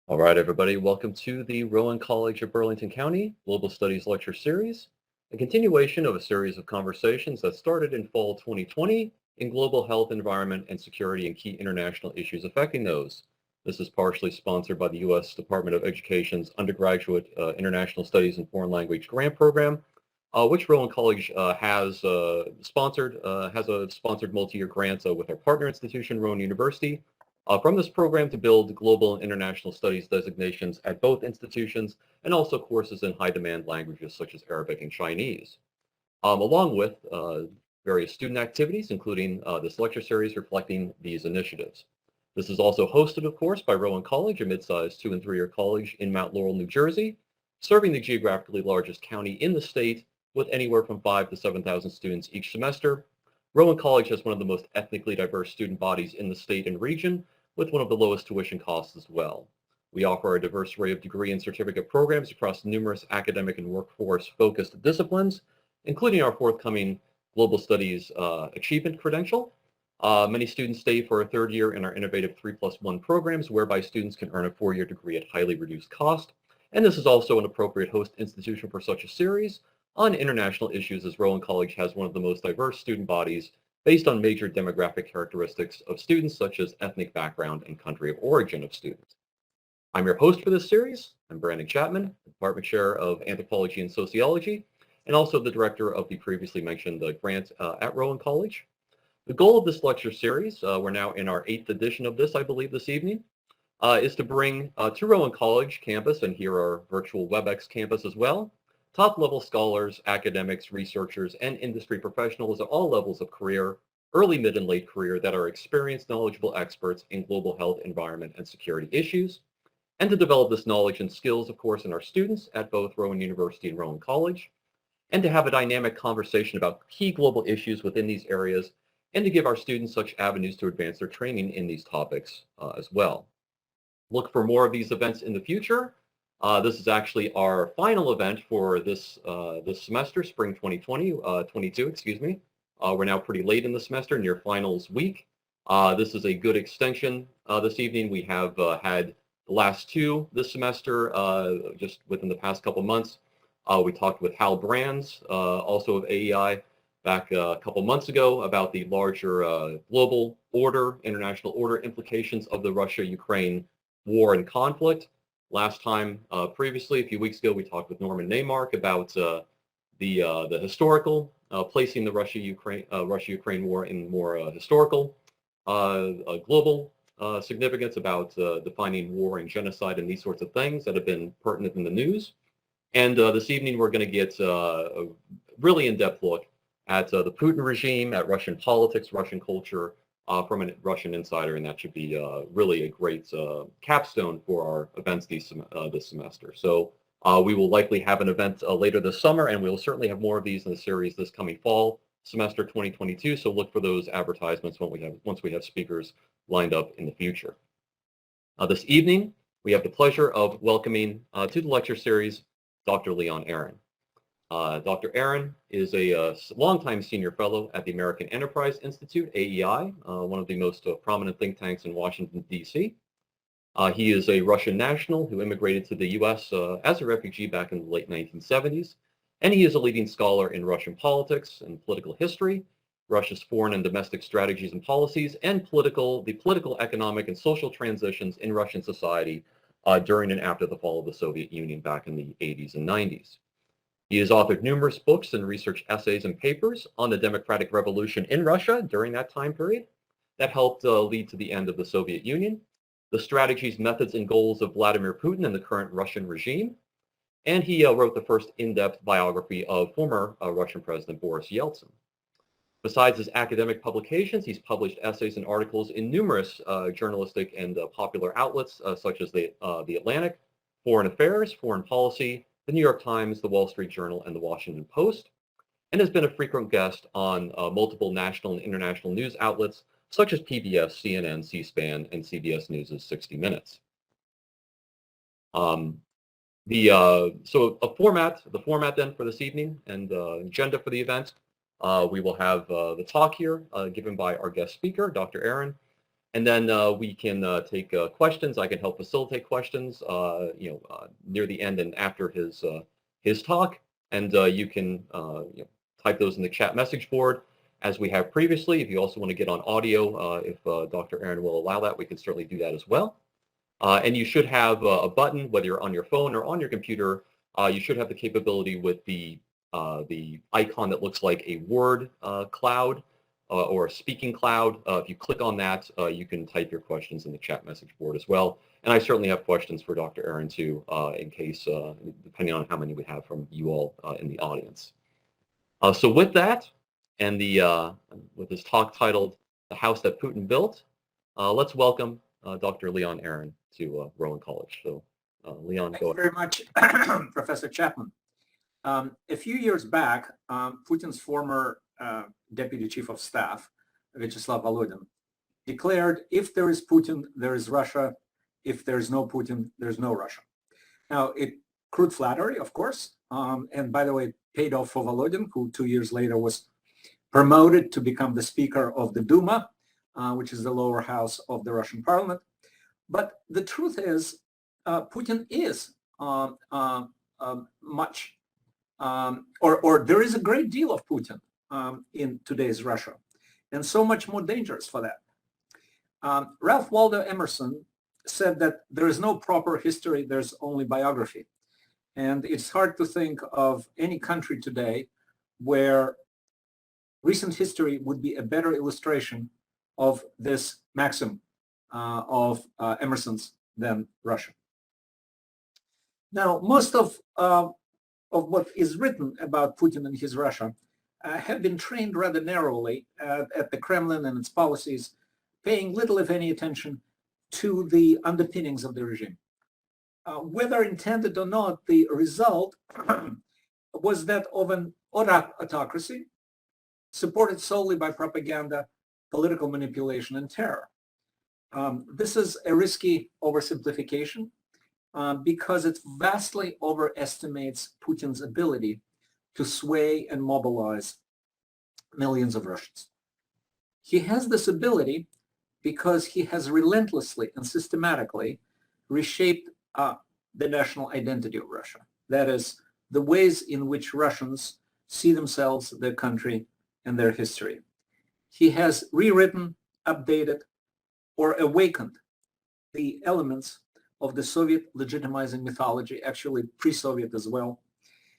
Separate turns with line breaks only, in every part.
All right, everybody, welcome to the Rowan College of Burlington County Global Studies Lecture Series, a continuation of a series of conversations that started in fall 2020 in global health, environment, and security and key international issues affecting those. This is partially sponsored by the U.S. Department of Education's Undergraduate International Studies and Foreign Language Grant Program, which Rowan College has a sponsored multi-year grant with our partner institution, Rowan University, from this program to build global and international studies designations at both institutions and also courses in high demand languages such as Arabic and Chinese, along with various student activities, including this lecture series reflecting these initiatives. This is also hosted, of course, by Rowan College, a mid-sized 2- and 3-year college in Mount Laurel, New Jersey, serving the geographically largest county in the state with anywhere from 5,000 to 7,000 students each semester. Rowan College has one of the most ethnically diverse student bodies in the state and region, with one of the lowest tuition costs as well. We offer a diverse array of degree and certificate programs across numerous academic and workforce-focused disciplines, including our forthcoming Global Studies Achievement Credential. Many students stay for a third year in our innovative 3+1 programs, whereby students can earn a 4-year degree at highly reduced cost. And this is also an appropriate host institution for such a series on international issues, as Rowan College has one of the most diverse student bodies based on major demographic characteristics of students, such as ethnic background and country of origin of students. I'm your host for this series. I'm Brandon Chapman, Department Chair of Anthropology and Sociology, and also the Director of the previously mentioned grant at Rowan College. The goal of this lecture series, we're now in our 8th edition of this, I believe, this evening, is to bring to Rowan College campus, and here our virtual WebEx campus as well, top-level scholars, academics, researchers, and industry professionals at all levels of career, early, mid, and late career that are experienced, knowledgeable experts in global health, environment, and security issues, and to develop this knowledge and skills, of course, in our students at both Rowan University and Rowan College, and to have a dynamic conversation about key global issues within these areas, and to give our students such avenues to advance their training in these topics as well. Look for more of these events in the future. This is actually our final event for this semester, spring 2022, excuse me. We're now pretty late in the semester, near finals week. This is a good extension this evening. We have had the last two this semester, just within the past couple months. We talked with Hal Brands, also of AEI, back a couple months ago about the larger global order, international order implications of the Russia-Ukraine war and conflict. Last time, previously, a few weeks ago, we talked with Norman Neymark about the historical, placing the Russia-Ukraine war in more historical, global significance, about defining war and genocide and these sorts of things that have been pertinent in the news. And this evening, we're going to get a really in-depth look at the Putin regime, at Russian politics, Russian culture, from a Russian insider, and that should be really a great capstone for our events this semester. So we will likely have an event later this summer, and we will certainly have more of these in the series this coming fall semester 2022. So look for those advertisements once we have speakers lined up in the future. This evening, we have the pleasure of welcoming to the lecture series Dr. Leon Aron. Dr. Aron is a longtime senior fellow at the American Enterprise Institute, AEI, one of the most prominent think tanks in Washington, D.C. He is a Russian national who immigrated to the U.S. As a refugee back in the late 1970s, and he is a leading scholar in Russian politics and political history, Russia's foreign and domestic strategies and policies, and the political, economic, and social transitions in Russian society during and after the fall of the Soviet Union back in the 80s and 90s. He has authored numerous books and research essays and papers on the democratic revolution in Russia during that time period that helped lead to the end of the Soviet Union, the strategies, methods, and goals of Vladimir Putin and the current Russian regime. And he wrote the first in-depth biography of former Russian President Boris Yeltsin. Besides his academic publications, he's published essays and articles in numerous journalistic and popular outlets, such as the Atlantic, Foreign Affairs, Foreign Policy, the New York Times, the Wall Street Journal, and the Washington Post, and has been a frequent guest on multiple national and international news outlets, such as PBS, CNN, C-SPAN, and CBS News' 60 Minutes. So the format then for this evening and agenda for the event, we will have the talk here given by our guest speaker, Dr. Aron. And then we can take questions. I can help facilitate questions, near the end and after his talk. And you can type those in the chat message board as we have previously. If you also want to get on audio, if Dr. Aron will allow that, we can certainly do that as well. And you should have a button, whether you're on your phone or on your computer. You should have the capability with the icon that looks like a word cloud or a speaking cloud. If you click on that, you can type your questions in the chat message board as well. And I certainly have questions for Dr. Aron too, in case, depending on how many we have from you all in the audience. So with that, and with this talk titled "The House That Putin Built," let's welcome Dr. Leon Aron to Rowan College. So, Leon,
go ahead. Thank you very much, Professor Chapman. A few years back, Putin's former Deputy Chief of Staff, Vyacheslav Volodin, declared, if there is Putin, there is Russia. If there's no Putin, there's no Russia. Now, crude flattery, of course, and by the way, paid off for Volodin, who 2 years later was promoted to become the Speaker of the Duma, which is the lower house of the Russian parliament. But the truth is, Putin is there is a great deal of Putin in today's Russia, and so much more dangerous for that. Ralph Waldo Emerson said that there is no proper history, there's only biography. And it's hard to think of any country today where recent history would be a better illustration of this maxim of Emerson's than Russia. Now, most of what is written about Putin and his Russia have been trained rather narrowly at the Kremlin and its policies, paying little, if any, attention to the underpinnings of the regime. Whether intended or not, the result was that of an autocracy supported solely by propaganda, political manipulation, and terror. This is a risky oversimplification because it vastly overestimates Putin's ability to sway and mobilize millions of Russians. He has this ability because he has relentlessly and systematically reshaped the national identity of Russia. That is, the ways in which Russians see themselves, their country, and their history. He has rewritten, updated, or awakened the elements of the Soviet legitimizing mythology, actually pre-Soviet as well.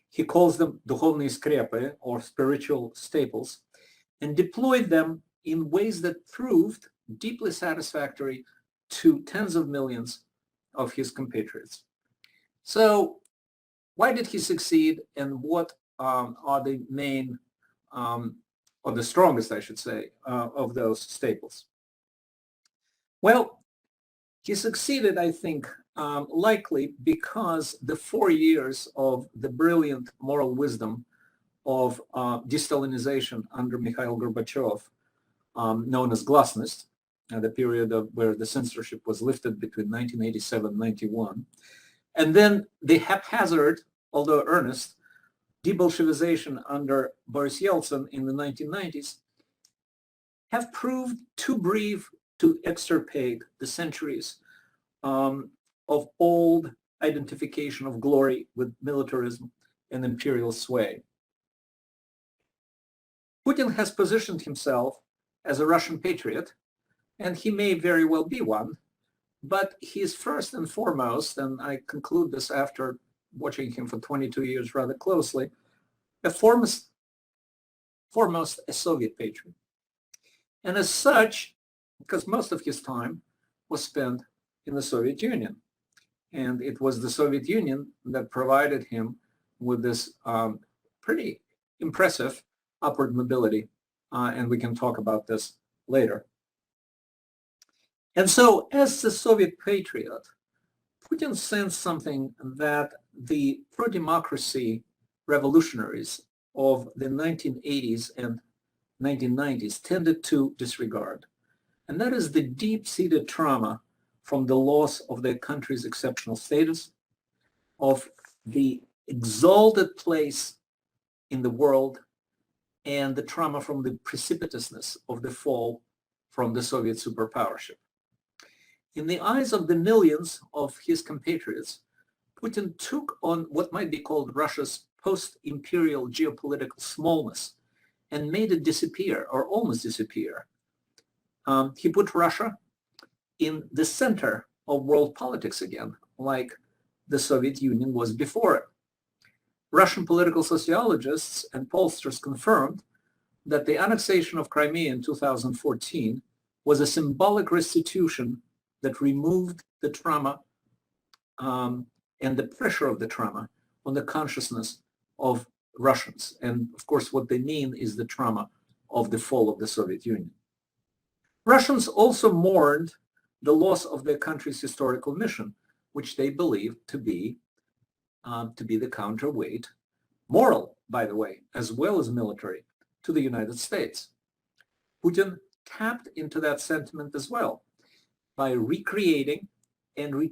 He calls them духовные скрепы, or spiritual staples, and deployed them in ways that proved deeply satisfactory to tens of millions of his compatriots. So why did he succeed, and what are the main, or the strongest, I should say, of those staples? Well, he succeeded, I think, likely because the 4 years of the brilliant moral wisdom of de-Stalinization under Mikhail Gorbachev, known as Glasnost, the period where the censorship was lifted between 1987 and 91, and then the haphazard, although earnest, de-Bolshevization under Boris Yeltsin in the 1990s have proved too brief to extirpate the centuries of old identification of glory with militarism and imperial sway. Putin has positioned himself as a Russian patriot, and he may very well be one, but he is first and foremost, and I conclude this after watching him for 22 years rather closely, foremost a Soviet patriot. And as such, because most of his time was spent in the Soviet Union, and it was the Soviet Union that provided him with this pretty impressive upward mobility, and we can talk about this later. And so, as the Soviet patriot, Putin sensed something that the pro-democracy revolutionaries of the 1980s and 1990s tended to disregard. And that is the deep-seated trauma from the loss of their country's exceptional status, of the exalted place in the world, and the trauma from the precipitousness of the fall from the Soviet superpowership. In the eyes of the millions of his compatriots, Putin took on what might be called Russia's post-imperial geopolitical smallness and made it disappear, or almost disappear. He put Russia in the center of world politics again, like the Soviet Union was before it. Russian political sociologists and pollsters confirmed that the annexation of Crimea in 2014 was a symbolic restitution that removed the trauma and the pressure of the trauma on the consciousness of Russians. And of course, what they mean is the trauma of the fall of the Soviet Union. Russians also mourned the loss of their country's historical mission, which they believed to be the counterweight, moral, by the way, as well as military, to the United States. Putin tapped into that sentiment as well by recreating and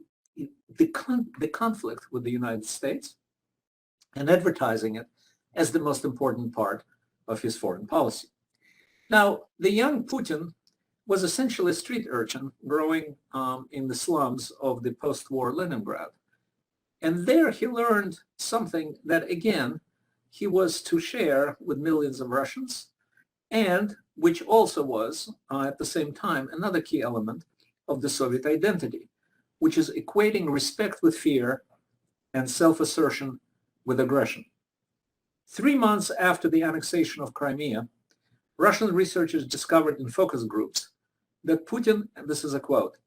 the conflict with the United States and advertising it as the most important part of his foreign policy. Now, the young Putin was essentially a street urchin growing in the slums of the post-war Leningrad. And there he learned something that, again, he was to share with millions of Russians, and which also was, at the same time, another key element of the Soviet identity, which is equating respect with fear and self-assertion with aggression. 3 months after the annexation of Crimea, Russian researchers discovered in focus groups that Putin, and this is a quote,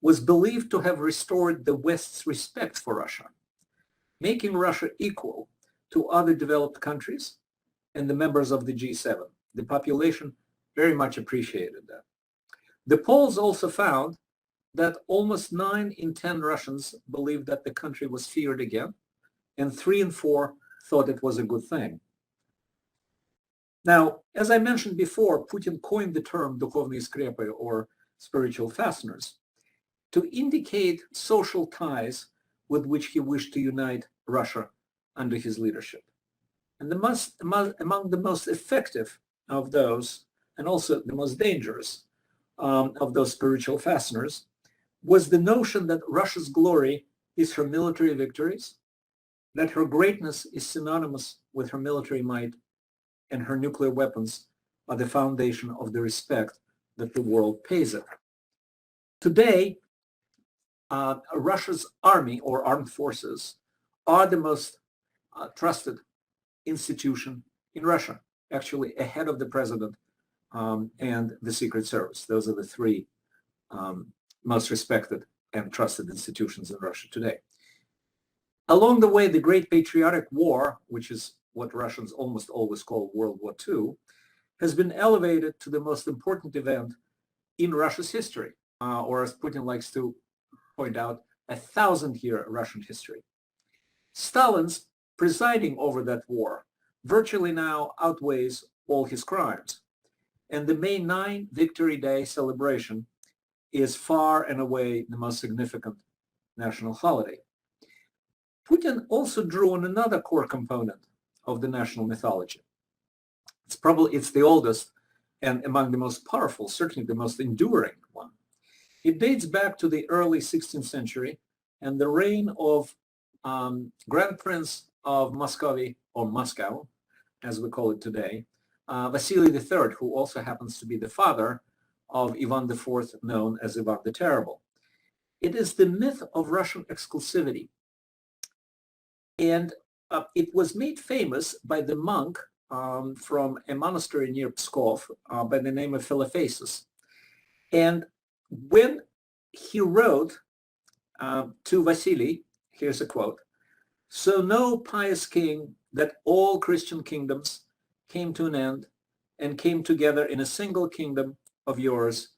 was believed to have restored the West's respect for Russia, making Russia equal to other developed countries and the members of the G7. The population very much appreciated that. The polls also found that almost 9 in 10 Russians believed that the country was feared again, and 3 in 4 thought it was a good thing. Now, as I mentioned before, Putin coined the term духовные скрепы, or spiritual fasteners, to indicate social ties with which he wished to unite Russia under his leadership. And among the most effective of those, and also the most dangerous of those spiritual fasteners, was the notion that Russia's glory is her military victories, that her greatness is synonymous with her military might, and her nuclear weapons are the foundation of the respect that the world pays it. Today, Russia's army or armed forces are the most trusted institution in Russia, actually ahead of the president and the Secret Service. Those are the 3 most respected and trusted institutions in Russia today. Along the way, the Great Patriotic War, which is what Russians almost always call World War II, has been elevated to the most important event in Russia's history, or as Putin likes to point out, 1,000-year Russian history. Stalin's presiding over that war virtually now outweighs all his crimes, and the May 9 Victory Day celebration is far and away the most significant national holiday. Putin also drew on another core component of the national mythology. It's the oldest and among the most powerful, certainly the most enduring one. It dates back to the early 16th century and the reign of Grand Prince of Muscovy, or Moscow, as we call it today, Vasily III, who also happens to be the father of Ivan IV, known as Ivan the Terrible. It is the myth of Russian exclusivity. And it was made famous by the monk from a monastery near Pskov by the name of Philophasis. And when he wrote to Vasily, here's a quote, "So know, pious king, that all Christian kingdoms came to an end and came together in a single kingdom of yours.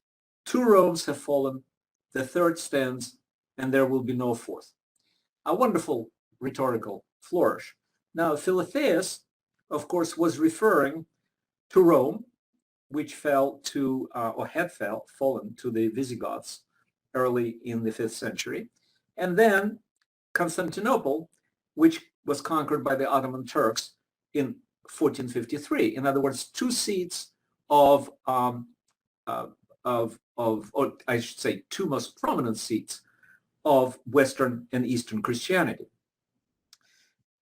2 Romes have fallen, the 3rd stands, and there will be no 4th." A wonderful rhetorical flourish. Now, Philotheus, of course, was referring to Rome, which fell to, or had fallen to the Visigoths early in the 5th century, and then Constantinople, which was conquered by the Ottoman Turks in 1453. In other words, 2 seats of or I should say, two most prominent seats of Western and Eastern Christianity.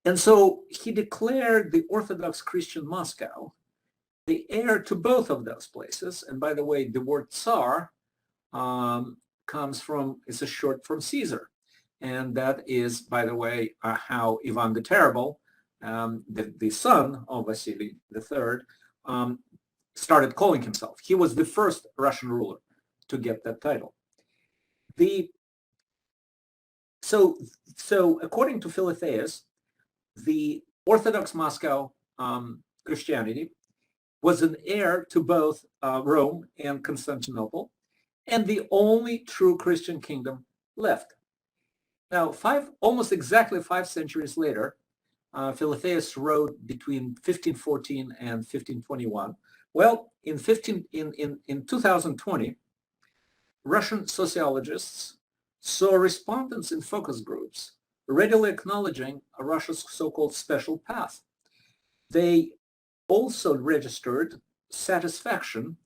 And so he declared the Orthodox Christian Moscow the heir to both of those places. And by the way, the word Tsar comes from, it's a short from Caesar. And that is, by the way, how Ivan the Terrible, the son of Vasily III, started calling himself. He was the first Russian ruler to get that title. So according to Philotheus, the Orthodox Moscow Christianity was an heir to both Rome and Constantinople, and the only true Christian kingdom left. Now, almost exactly 5 centuries later, Philotheus wrote between 1514 and 1521. Well, in 2020, Russian sociologists saw respondents in focus groups readily acknowledging Russia's so-called special path. They also registered satisfaction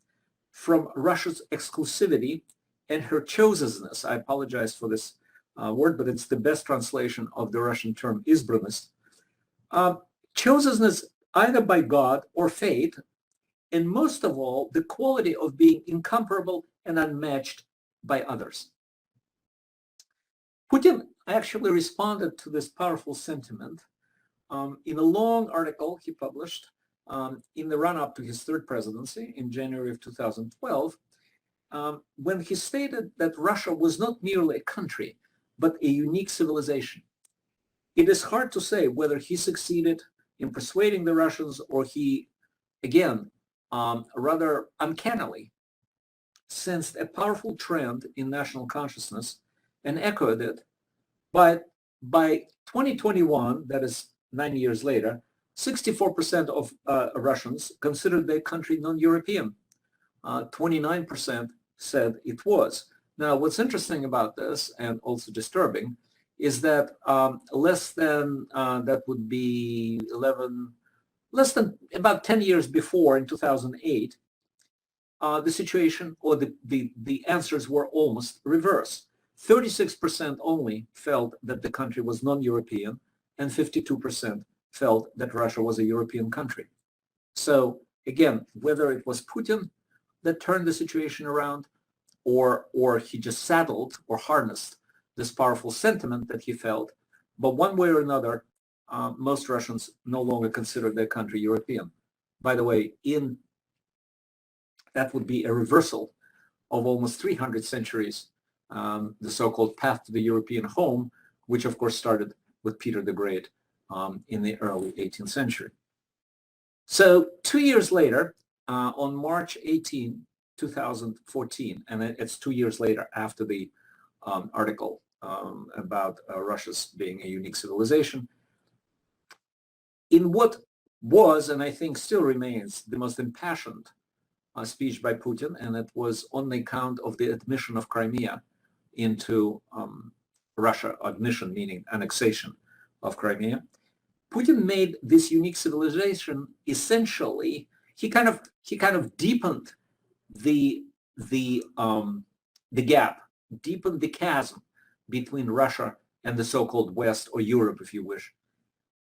from Russia's exclusivity and her choseness. I apologize for this word, but it's the best translation of the Russian term избранность. Choseness either by God or fate, and most of all, the quality of being incomparable and unmatched by others. Putin actually responded to this powerful sentiment in a long article he published in the run-up to his third presidency in January of 2012, when he stated that Russia was not merely a country, but a unique civilization. It is hard to say whether he succeeded in persuading the Russians or he, again, rather uncannily, sensed a powerful trend in national consciousness and echoed it. But by 2021, that is 9 years later, 64% of Russians considered their country non-European. 29% said it was. Now, what's interesting about this, and also disturbing, is that less than about 10 years before, in 2008, the situation or the answers were almost reverse. 36% only felt that the country was non-European, and 52% felt that Russia was a European country. So again, whether it was Putin that turned the situation around, or he just saddled or harnessed this powerful sentiment that he felt, but one way or another, most Russians no longer consider their country European. By the way, that would be a reversal of almost 300 centuries, the so-called path to the European home, which of course started with Peter the Great in the early 18th century. So 2 years later, on March 18, 2014, and it's 2 years later after the article about Russia's being a unique civilization, in what was, and I think still remains, the most impassioned speech by Putin, and it was on the account of the admission of Crimea into Russia, admission meaning annexation of Crimea. Putin made this unique civilization essentially, he kind of deepened the gap, deepened the chasm between Russia and the so-called West, or Europe, if you wish,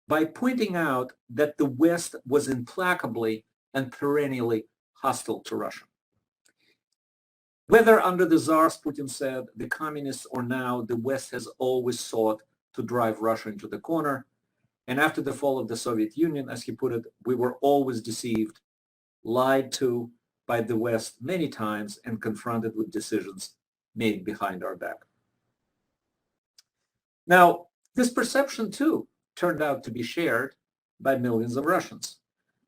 by pointing out that the West was implacably and perennially hostile to Russia. Whether under the Tsars, Putin said, the communists, or now, the West has always sought to drive Russia into the corner. And after the fall of the Soviet Union, as he put it, we were always deceived, lied to by the West many times, and confronted with decisions made behind our back. Now, this perception, too, turned out to be shared by millions of Russians.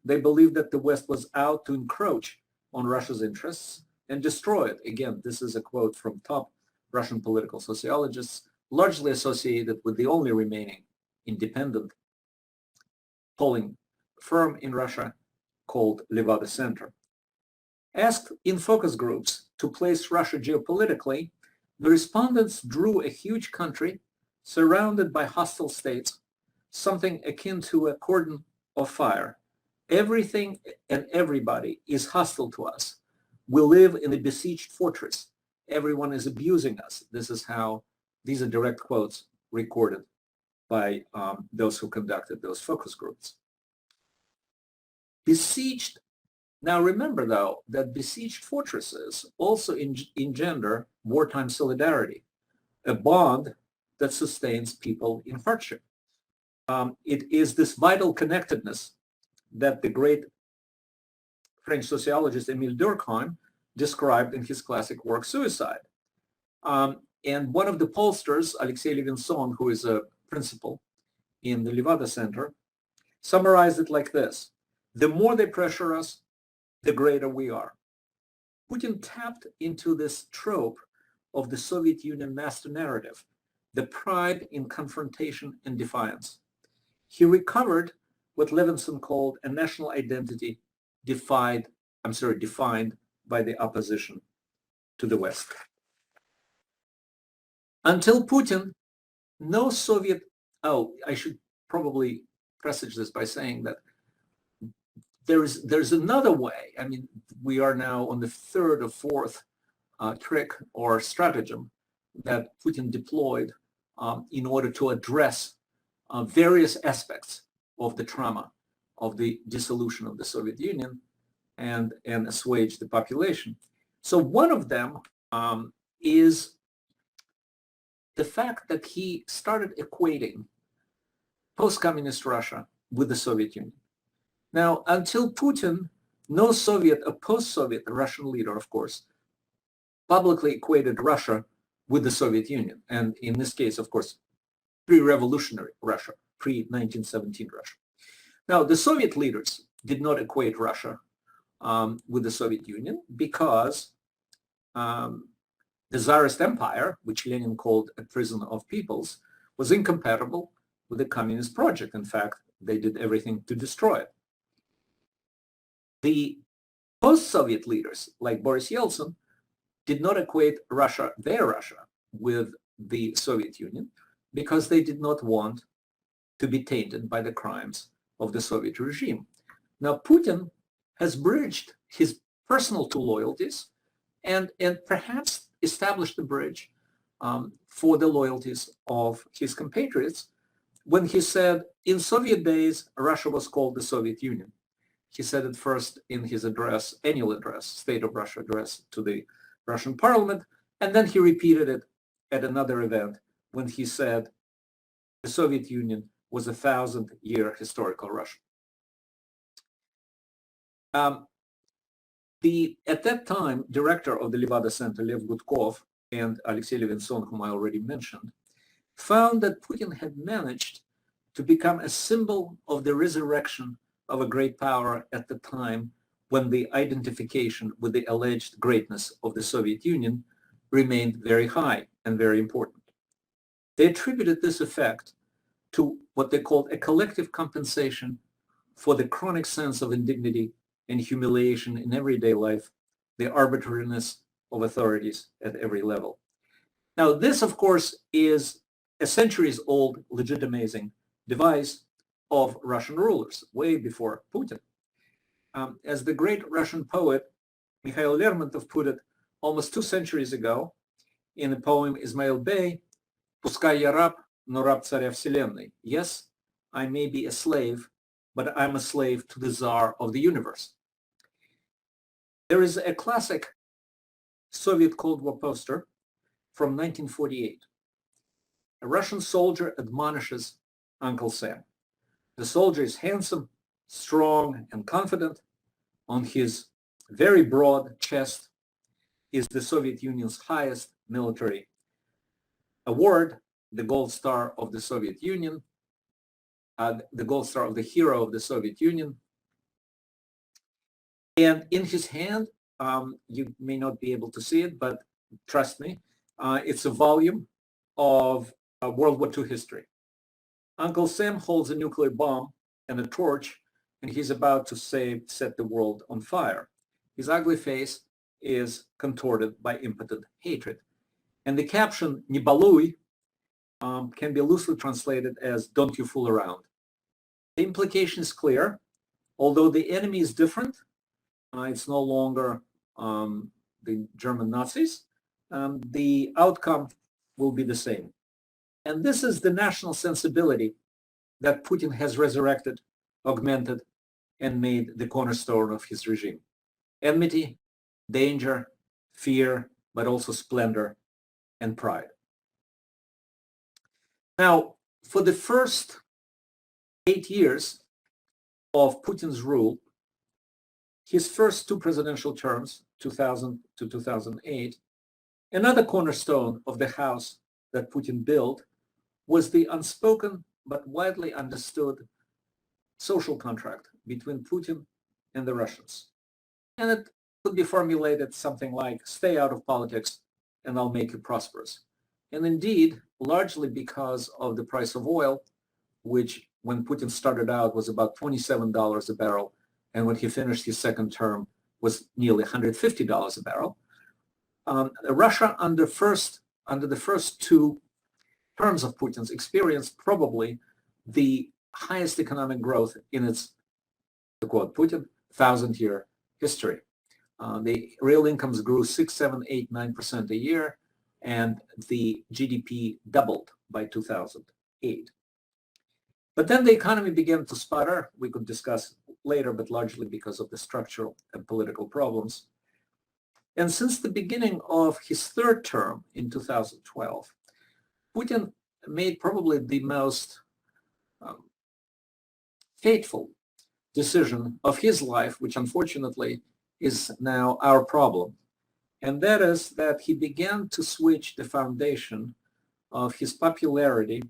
They believed that the West was out to encroach on Russia's interests and destroy it. Again, this is a quote from top Russian political sociologists, largely associated with the only remaining independent polling firm in Russia called Levada Center. Asked in focus groups to place Russia geopolitically, the respondents drew a huge country surrounded by hostile states, something akin to a cordon of fire. Everything and everybody is hostile to us. We live in a besieged fortress. Everyone is abusing us. This is how, these are direct quotes recorded by those who conducted those focus groups. Besieged. Now remember, though, that besieged fortresses also engender wartime solidarity, a bond that sustains people in hardship. It is this vital connectedness that the great French sociologist Émile Durkheim described in his classic work, Suicide. And one of the pollsters, Alexei Levinson, who is a principal in the Levada Center, summarized it like this: the more they pressure us, the greater we are. Putin tapped into this trope of the Soviet Union master narrative, the pride in confrontation and defiance. He recovered what Levinson called a national identity defined by the opposition to the West. Until Putin, no Soviet, I should probably presage this by saying that there's another way. I mean, we are now on the third or fourth trick or stratagem that Putin deployed in order to address various aspects of the trauma of the dissolution of the Soviet Union and assuage the population. So one of them is the fact that he started equating post-communist Russia with the Soviet Union. Now, until Putin, no Soviet or post-Soviet Russian leader, of course, publicly equated Russia with the Soviet Union. And in this case, of course, pre-revolutionary Russia, pre-1917 Russia. Now, the Soviet leaders did not equate Russia with the Soviet Union because the Tsarist Empire, which Lenin called a prison of peoples, was incompatible with the communist project. In fact, they did everything to destroy it. The post-Soviet leaders, like Boris Yeltsin, did not equate Russia, their Russia, with the Soviet Union because they did not want to be tainted by the crimes of the Soviet regime. Now, Putin has bridged his personal two loyalties and perhaps established the bridge for the loyalties of his compatriots when he said, in Soviet days, Russia was called the Soviet Union. He said it first in his address, annual address, State of Russia address to the Russian parliament, and then he repeated it at another event when he said the Soviet Union was a 1,000-year historical Russia. At that time, director of the Levada Center, Lev Gutkov, and Alexei Levinson, whom I already mentioned, found that Putin had managed to become a symbol of the resurrection of a great power at the time when the identification with the alleged greatness of the Soviet Union remained very high and very important. They attributed this effect to what they called a collective compensation for the chronic sense of indignity and humiliation in everyday life, the arbitrariness of authorities at every level. Now, this, of course, is a centuries-old legitimizing device of Russian rulers, way before Putin. As the great Russian poet Mikhail Lermontov put it almost 2 centuries ago in the poem Ismail Bey, "Пускай я раб, но раб царя вселенной." Yes, I may be a slave, but I'm a slave to the Tsar of the universe. There is a classic Soviet Cold War poster from 1948. A Russian soldier admonishes Uncle Sam. The soldier is handsome, strong, and confident. On his very broad chest is the Soviet Union's highest military award, the Gold Star of the Soviet Union, the Gold Star of the Hero of the Soviet Union. And in his hand, you may not be able to see it, but trust me, it's a volume of World War II history. Uncle Sam holds a nuclear bomb and a torch, and he's about to set the world on fire. His ugly face is contorted by impotent hatred. And the caption, "Не балуй," can be loosely translated as "don't you fool around." The implication is clear. Although the enemy is different, it's no longer the German Nazis, the outcome will be the same. And this is the national sensibility that Putin has resurrected, augmented, and made the cornerstone of his regime. Enmity, danger, fear, but also splendor and pride. Now, for the first 8 years of Putin's rule, his first two presidential terms, 2000 to 2008, another cornerstone of the house that Putin built was the unspoken but widely understood social contract between Putin and the Russians. And it could be formulated something like, stay out of politics and I'll make you prosperous. And indeed, largely because of the price of oil, which when Putin started out was about $27 a barrel, and when he finished his second term was nearly $150 a barrel. Russia under the first two terms of Putin's experienced probably the highest economic growth in its, to quote Putin, 1,000-year history. The real incomes grew 6, 7, 8, 9% a year, and the GDP doubled by 2008. But then the economy began to sputter. We could discuss later, but largely because of the structural and political problems. And since the beginning of his third term in 2012, Putin made probably the most fateful decision of his life, which unfortunately is now our problem. And that is that he began to switch the foundation of his popularity,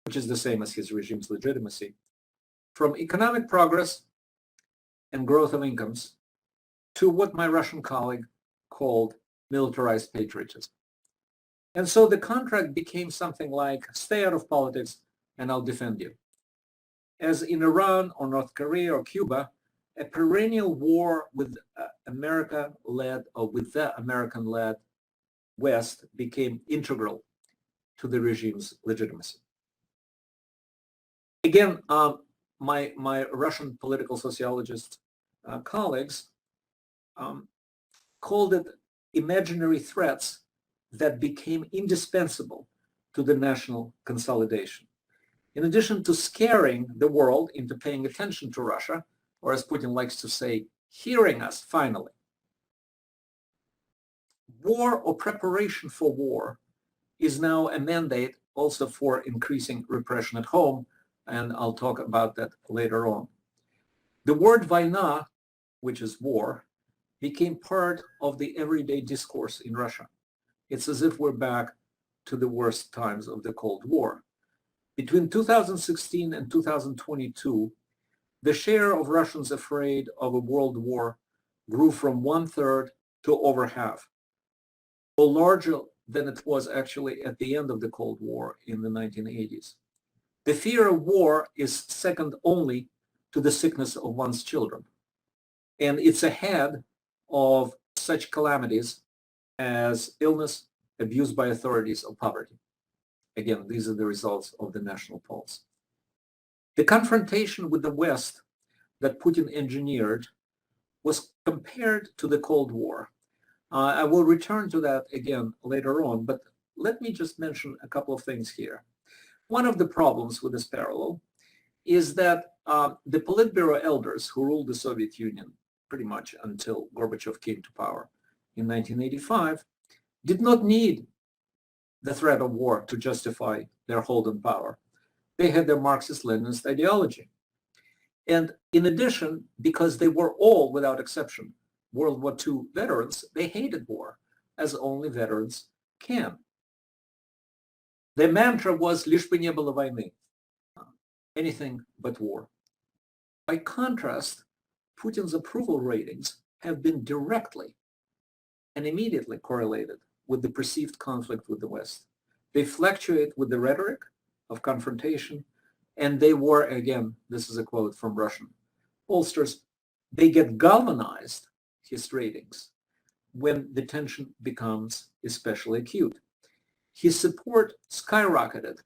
which is the same as his regime's legitimacy, from economic progress and growth of incomes to what my Russian colleague called militarized patriotism. And so the contract became something like, stay out of politics and I'll defend you. As in Iran or North Korea or Cuba, a perennial war with America-led or with the American-led West became integral to the regime's legitimacy. Again, my Russian political sociologist colleagues called it imaginary threats that became indispensable to the national consolidation. In addition to scaring the world into paying attention to Russia, or as Putin likes to say, hearing us finally, war or preparation for war is now a mandate also for increasing repression at home, and I'll talk about that later on. The word "vaina," which is war, became part of the everyday discourse in Russia. It's as if we're back to the worst times of the Cold War. Between 2016 and 2022, the share of Russians afraid of a world war grew from 1/3 to over half, or larger than it was actually at the end of the Cold War in the 1980s. The fear of war is second only to the sickness of one's children, and it's ahead of such calamities as illness, abuse by authorities, or poverty. Again, these are the results of the national polls. The confrontation with the West that Putin engineered was compared to the Cold War. I will return to that again later on, but let me just mention a couple of things here. One of the problems with this parallel is that the Politburo elders who ruled the Soviet Union pretty much until Gorbachev came to power in 1985 did not need the threat of war to justify their hold on power. They had their Marxist-Leninist ideology. And in addition, because they were all, without exception, World War II veterans, they hated war, as only veterans can. Their mantra was "Лишь бы не было войны," anything but war. By contrast, Putin's approval ratings have been directly and immediately correlated with the perceived conflict with the West. They fluctuate with the rhetoric of confrontation, and they were, again, this is a quote from Russian pollsters, they get galvanized, his ratings, when the tension becomes especially acute. His support skyrocketed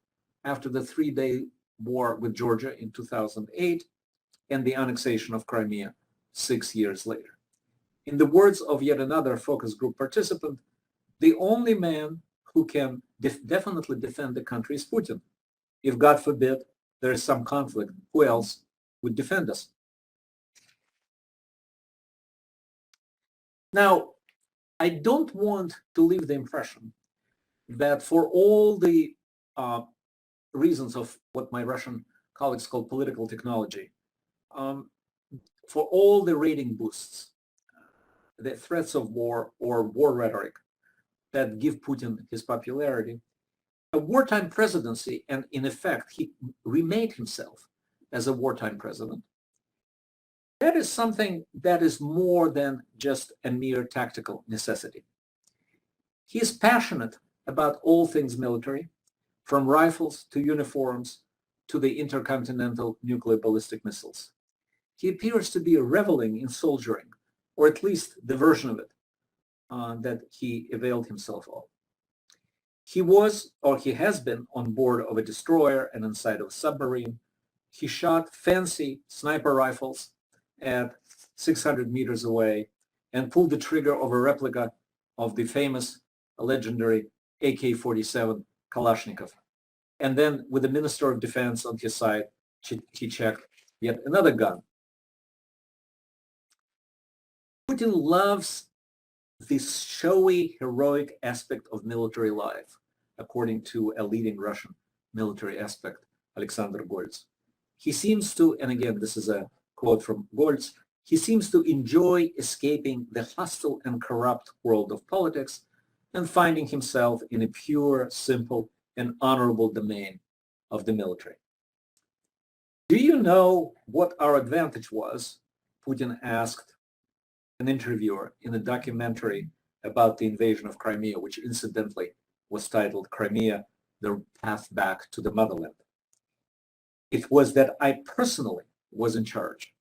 after the three-day war with Georgia in 2008 and the annexation of Crimea 6 years later. In the words of yet another focus group participant, the only man who can definitely defend the country is Putin. If, God forbid, there is some conflict, who else would defend us? Now, I don't want to leave the impression that for all the reasons of what my Russian colleagues call political technology, for all the rating boosts, the threats of war or war rhetoric that give Putin his popularity, a wartime presidency, and in effect, he remade himself as a wartime president, that is something that is more than just a mere tactical necessity. He is passionate about all things military, from rifles to uniforms to the intercontinental nuclear ballistic missiles. He appears to be reveling in soldiering, or at least the version of it that he availed himself of. He was, or he has been, on board of a destroyer and inside of a submarine. He shot fancy sniper rifles at 600 meters away and pulled the trigger of a replica of the famous, legendary AK-47 Kalashnikov. And then with the Minister of Defense on his side, he checked yet another gun. Putin loves this showy, heroic aspect of military life, according to a leading Russian military aspect, Alexander Goltz. He seems to, and again, this is a quote from Goltz, he seems to enjoy escaping the hostile and corrupt world of politics and finding himself in a pure, simple, and honorable domain of the military. Do you know what our advantage was? Putin asked an interviewer in a documentary about the invasion of Crimea, which incidentally was titled Crimea, the Path Back to the Motherland. It was that I personally was in charge.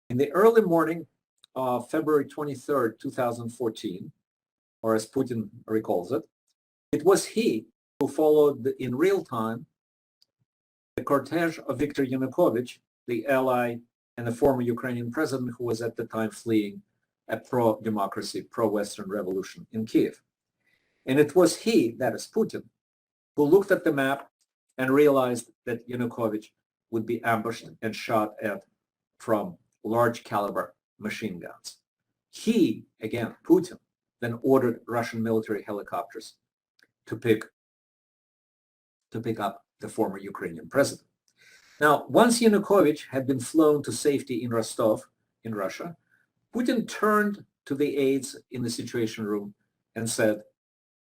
In the early morning of February 23rd, 2014, or as Putin recalls it, it was he who followed in real time the cortege of Viktor Yanukovych, the ally and the former Ukrainian president who was at the time fleeing a pro-democracy, pro-Western revolution in Kiev. And it was he, that is Putin, who looked at the map and realized that Yanukovych would be ambushed and shot at from large caliber machine guns. He, again, Putin, then ordered Russian military helicopters to pick up the former Ukrainian president. Now, once Yanukovych had been flown to safety in Rostov, in Russia, Putin turned to the aides in the Situation Room and said,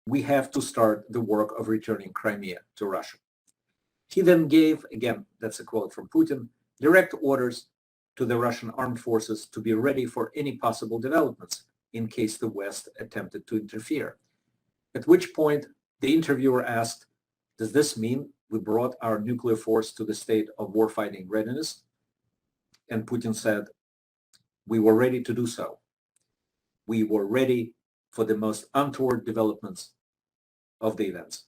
we have to start the work of returning Crimea to Russia. He then gave, again, that's a quote from Putin, direct orders to the Russian armed forces to be ready for any possible developments in case the West attempted to interfere. At which point, the interviewer asked, does this mean we brought our nuclear force to the state of warfighting readiness? And Putin said, we were ready to do so. We were ready for the most untoward developments of the events.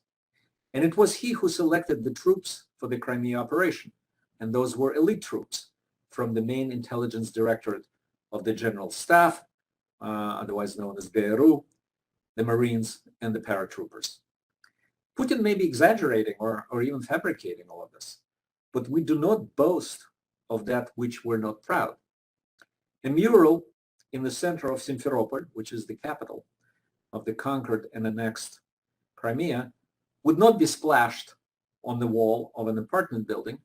And it was he who selected the troops for the Crimea operation. And those were elite troops from the main intelligence directorate of the General Staff, otherwise known as GRU, the Marines, and the paratroopers. Putin may be exaggerating or even fabricating all of this, but we do not boast of that which we're not proud. A mural in the center of Simferopol, which is the capital of the conquered and annexed Crimea, would not be splashed on the wall of an apartment building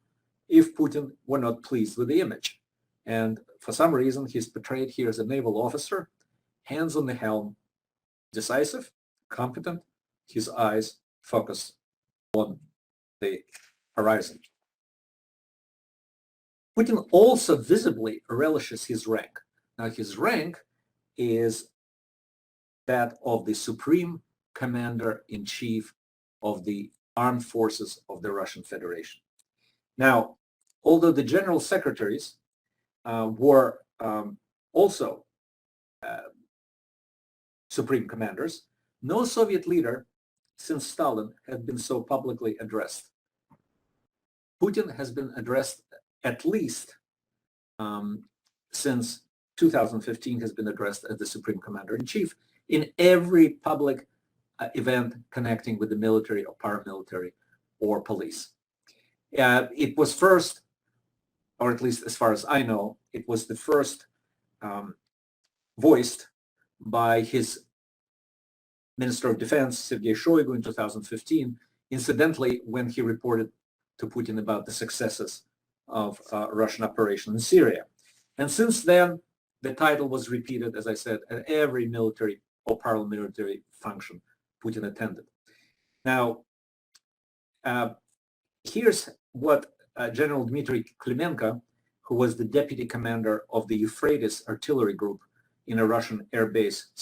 if Putin were not pleased with the image. And for some reason, he's portrayed here as a naval officer, hands on the helm, decisive, competent, his eyes focused on the horizon. Putin also visibly relishes his rank. Now, his rank is that of the Supreme Commander-in-Chief of the Armed Forces of the Russian Federation. Now, although the general secretaries were also supreme commanders, no Soviet leader since Stalin had been so publicly addressed. Putin has been addressed at least since 2015 has been addressed as the Supreme Commander-in-Chief in every public event connecting with the military or paramilitary or police. It was first, or at least as far as I know, it was the first voiced by his Minister of Defense, Sergei Shoigu, in 2015, incidentally, when he reported to Putin about the successes of Russian operation in Syria. And since then, the title was repeated, as I said, at every military or paramilitary function Putin attended. Now, here's what General Dmitry Klimenko, who was the deputy commander of the Euphrates artillery group in a Russian air base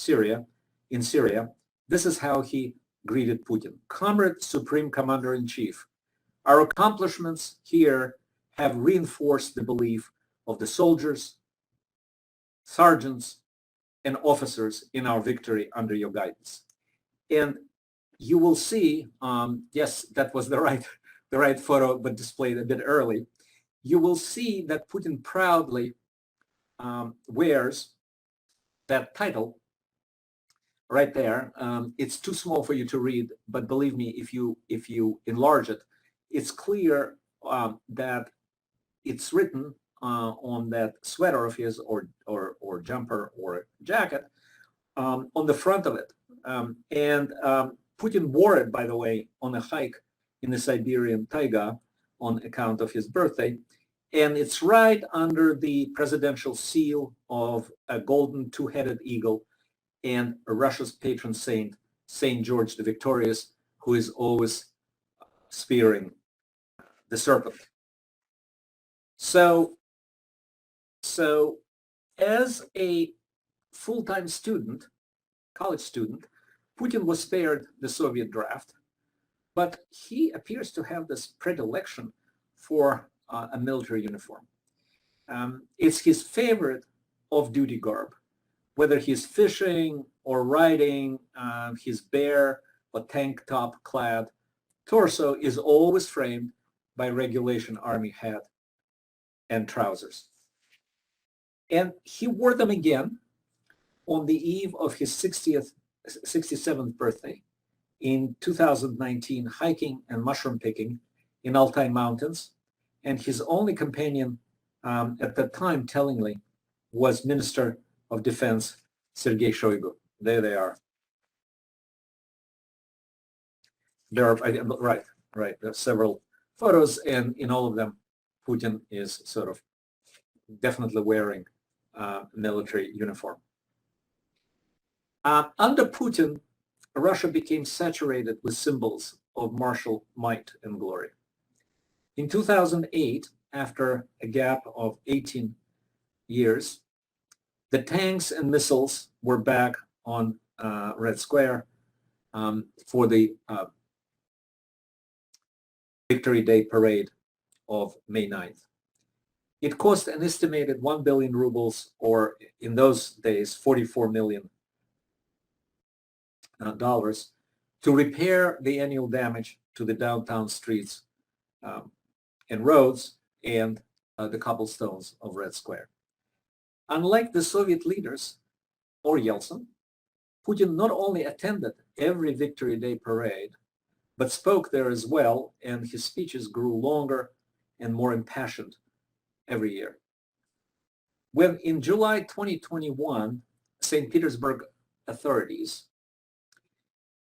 in Syria, this is how he greeted Putin. Comrade Supreme Commander-in-Chief, our accomplishments here have reinforced the belief of the soldiers, sergeants, and officers in our victory under your guidance. And you will see, yes, that was the right photo, but displayed a bit early. You will see that Putin proudly wears that title right there. It's too small for you to read, but believe me, if you enlarge it, it's clear that it's written on that sweater of his or jumper or jacket on the front of it. Putin wore it, by the way, on a hike in the Siberian taiga on account of his birthday. And it's right under the presidential seal of a golden two-headed eagle and Russia's patron saint, Saint George the Victorious, who is always spearing the serpent. So as a full-time student, college student, Putin was spared the Soviet draft, but he appears to have this predilection for a military uniform. It's his favorite off-duty garb, whether he's fishing or riding, his bare or tank top clad torso is always framed by regulation army hat and trousers. And he wore them again on the eve of his 67th birthday in 2019, hiking and mushroom picking in Altai Mountains. And his only companion at that time, tellingly, was Minister of Defense Sergei Shoigu. There they are. There are, right. There are several photos, and in all of them, Putin is sort of definitely wearing military uniform. Under Putin, Russia became saturated with symbols of martial might and glory. In 2008, after a gap of 18 years, the tanks and missiles were back on Red Square for the Victory Day parade of May 9th. It cost an estimated 1 billion rubles, or in those days, $44 million, to repair the annual damage to the downtown streets and roads and the cobblestones of Red Square. Unlike the Soviet leaders or Yeltsin, Putin not only attended every Victory Day parade, but spoke there as well, and his speeches grew longer and more impassioned every year. When in July 2021, St. Petersburg authorities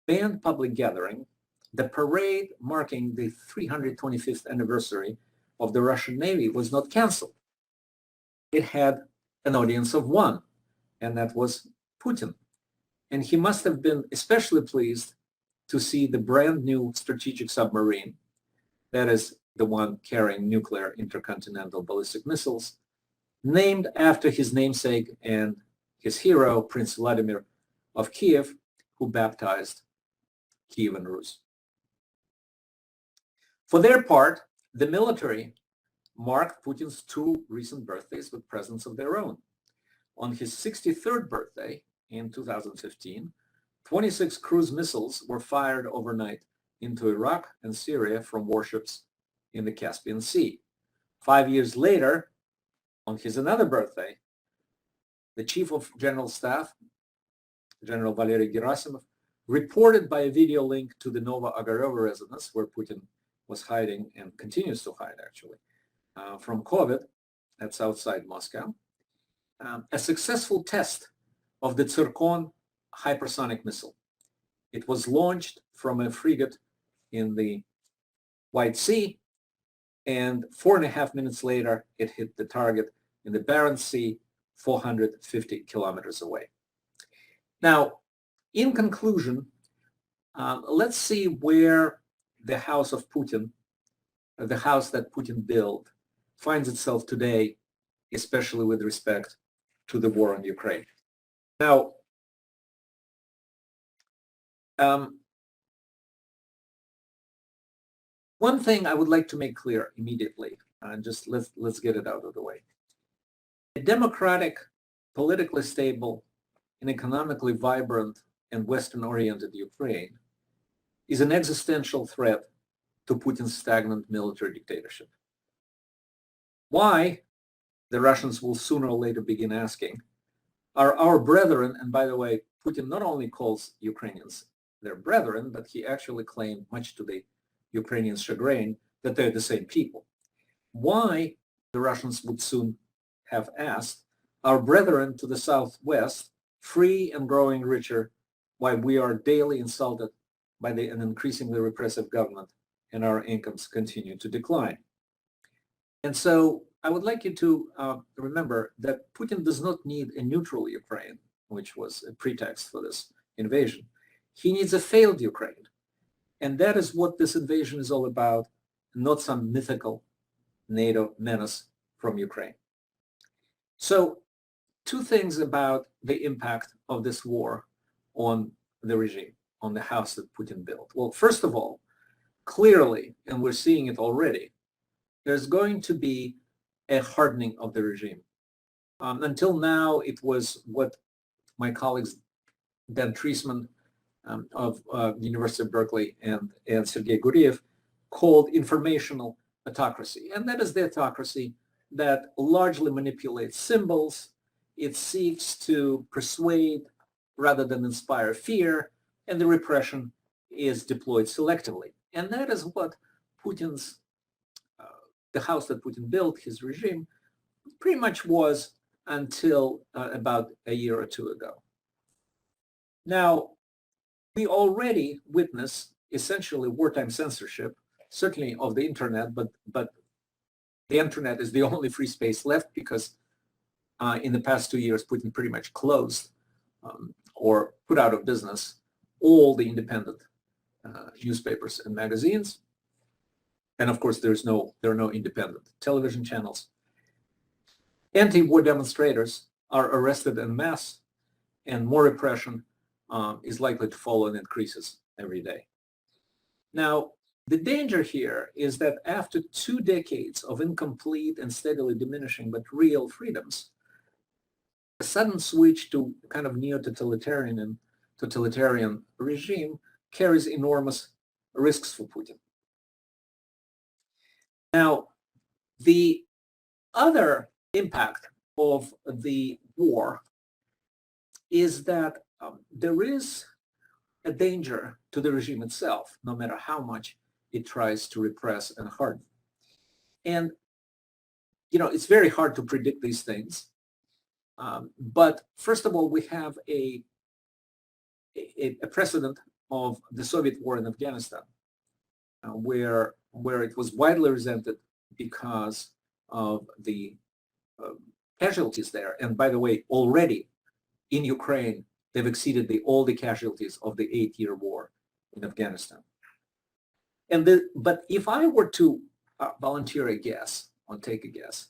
banned public gathering, the parade marking the 325th anniversary of the Russian Navy was not canceled. It had an audience of one, and that was Putin. And he must have been especially pleased to see the brand new strategic submarine, that is the one carrying nuclear intercontinental ballistic missiles, named after his namesake and his hero, Prince Vladimir of Kiev, who baptized Kievan Rus. For their part, the military marked Putin's two recent birthdays with presents of their own. On his 63rd birthday in 2015, 26 cruise missiles were fired overnight into Iraq and Syria from warships in the Caspian Sea. 5 years later, on his another birthday, the Chief of General Staff, General Valery Gerasimov, reported by a video link to the Nova Ogarova residence, where Putin was hiding and continues to hide, actually, from COVID. That's outside Moscow. A successful test of the Tsirkon hypersonic missile. It was launched from a frigate in the White Sea, and 4.5 minutes later, it hit the target in the Barents Sea, 450 kilometers away. Now, in conclusion, let's see where the House of Putin, the House That Putin Built, finds itself today, especially with respect to the war on Ukraine. Now, one thing I would like to make clear immediately, and just let's get it out of the way. A democratic, politically stable, and economically vibrant and Western-oriented Ukraine is an existential threat to Putin's stagnant military dictatorship. Why, the Russians will sooner or later begin asking, are our brethren, and by the way, Putin not only calls Ukrainians their brethren, but he actually claimed, much to the Ukrainians' chagrin, that they're the same people. Why, the Russians would soon have asked, our brethren to the southwest, free and growing richer, while we are daily insulted by an increasingly repressive government and our incomes continue to decline. And so I would like you to remember that Putin does not need a neutral Ukraine, which was a pretext for this invasion. He needs a failed Ukraine. And that is what this invasion is all about, not some mythical NATO menace from Ukraine. So, two things about the impact of this war on the regime, on the house that Putin built. Well, first of all, clearly, and we're seeing it already, there's going to be a hardening of the regime. Until now, it was what my colleagues Dan Treisman of the University of Berkeley and Sergei Guriev called informational autocracy. And that is the autocracy that largely manipulates symbols. It seeks to persuade rather than inspire fear, and the repression is deployed selectively. And that is what Putin's, the house that Putin built, his regime, pretty much was until about a year or two ago. Now, we already witness essentially wartime censorship, certainly of the internet, but the internet is the only free space left because in the past 2 years, Putin pretty much closed or put out of business all the independent newspapers and magazines. And of course, there are no independent television channels. Anti-war demonstrators are arrested en masse, and more repression is likely to follow and increases every day. Now, the danger here is that after 2 decades of incomplete and steadily diminishing but real freedoms, a sudden switch to kind of neo-totalitarian and totalitarian regime carries enormous risks for Putin. Now, the other impact of the war is that there is a danger to the regime itself, no matter how much it tries to repress and harden. And, you know, it's very hard to predict these things. But first of all, we have a precedent of the Soviet war in Afghanistan, where it was widely resented because of the casualties there. And by the way, already in Ukraine, they've exceeded all the casualties of the 8-year war in Afghanistan. But if I were to volunteer a guess, or take a guess,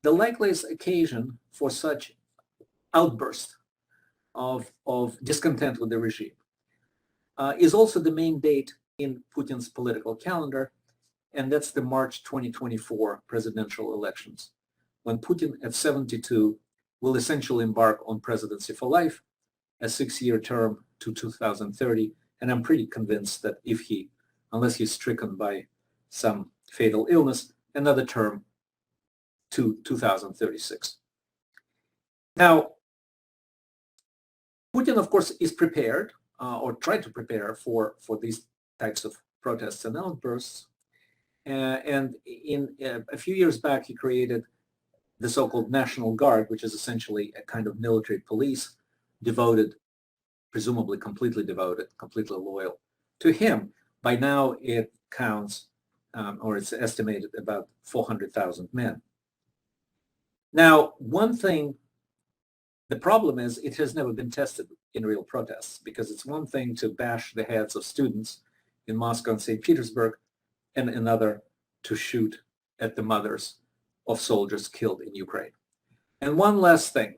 the likeliest occasion for such outburst of discontent with the regime is also the main date in Putin's political calendar, and that's the March 2024 presidential elections, when Putin at 72 will essentially embark on presidency for life, a 6-year term to 2030, and I'm pretty convinced that unless he's stricken by some fatal illness, another term to 2036. Now, Putin, of course, is prepared or tried to prepare for these types of protests and outbursts. And in a few years back, he created the so-called National Guard, which is essentially a kind of military police devoted, presumably completely devoted, completely loyal to him. By now, it counts, or it's estimated about 400,000 men. Now, one thing, the problem is it has never been tested in real protests, because it's one thing to bash the heads of students in Moscow and St. Petersburg, and another to shoot at the mothers of soldiers killed in Ukraine. And one last thing,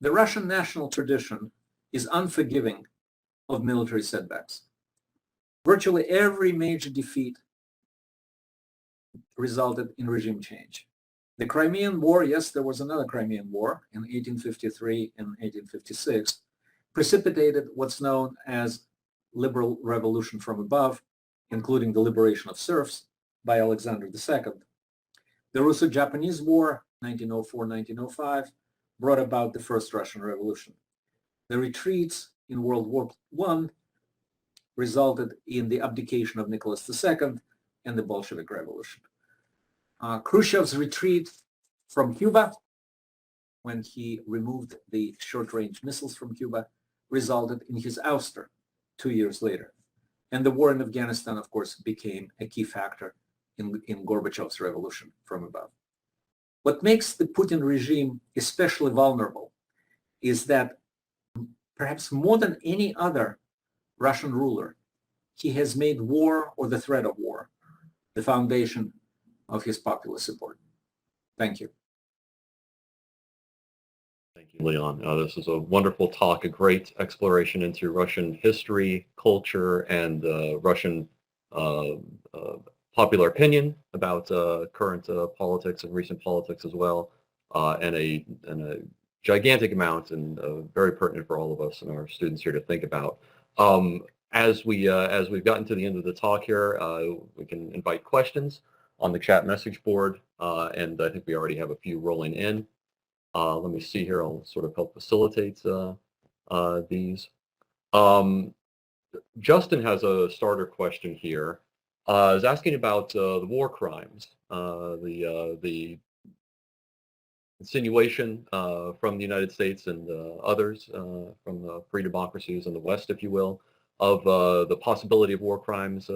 the Russian national tradition is unforgiving of military setbacks. Virtually every major defeat resulted in regime change. The Crimean War, yes, there was another Crimean War in 1853 and 1856, precipitated what's known as liberal revolution from above, including the liberation of serfs by Alexander II. The Russo-Japanese War, 1904-1905, brought about the First Russian Revolution. The retreats in World War I resulted in the abdication of Nicholas II and the Bolshevik Revolution. Khrushchev's retreat from Cuba, when he removed the short-range missiles from Cuba, resulted in his ouster 2 years later. And the war in Afghanistan, of course, became a key factor in Gorbachev's revolution from above. What makes the Putin regime especially vulnerable is that perhaps more than any other Russian ruler, he has made war or the threat of war the foundation of his popular support. Thank you.
Thank you, Leon. This is a wonderful talk, a great exploration into Russian history, culture, and Russian popular opinion about current politics and recent politics as well, and a gigantic amount and very pertinent for all of us and our students here to think about. As we've gotten to the end of the talk here, we can invite questions on the chat message board, and I think we already have a few rolling in. Let me see here. I'll sort of help facilitate these. Justin has a starter question here. Is asking about the war crimes, the insinuation from the United States and others from free democracies in the West, if you will, of the possibility of war crimes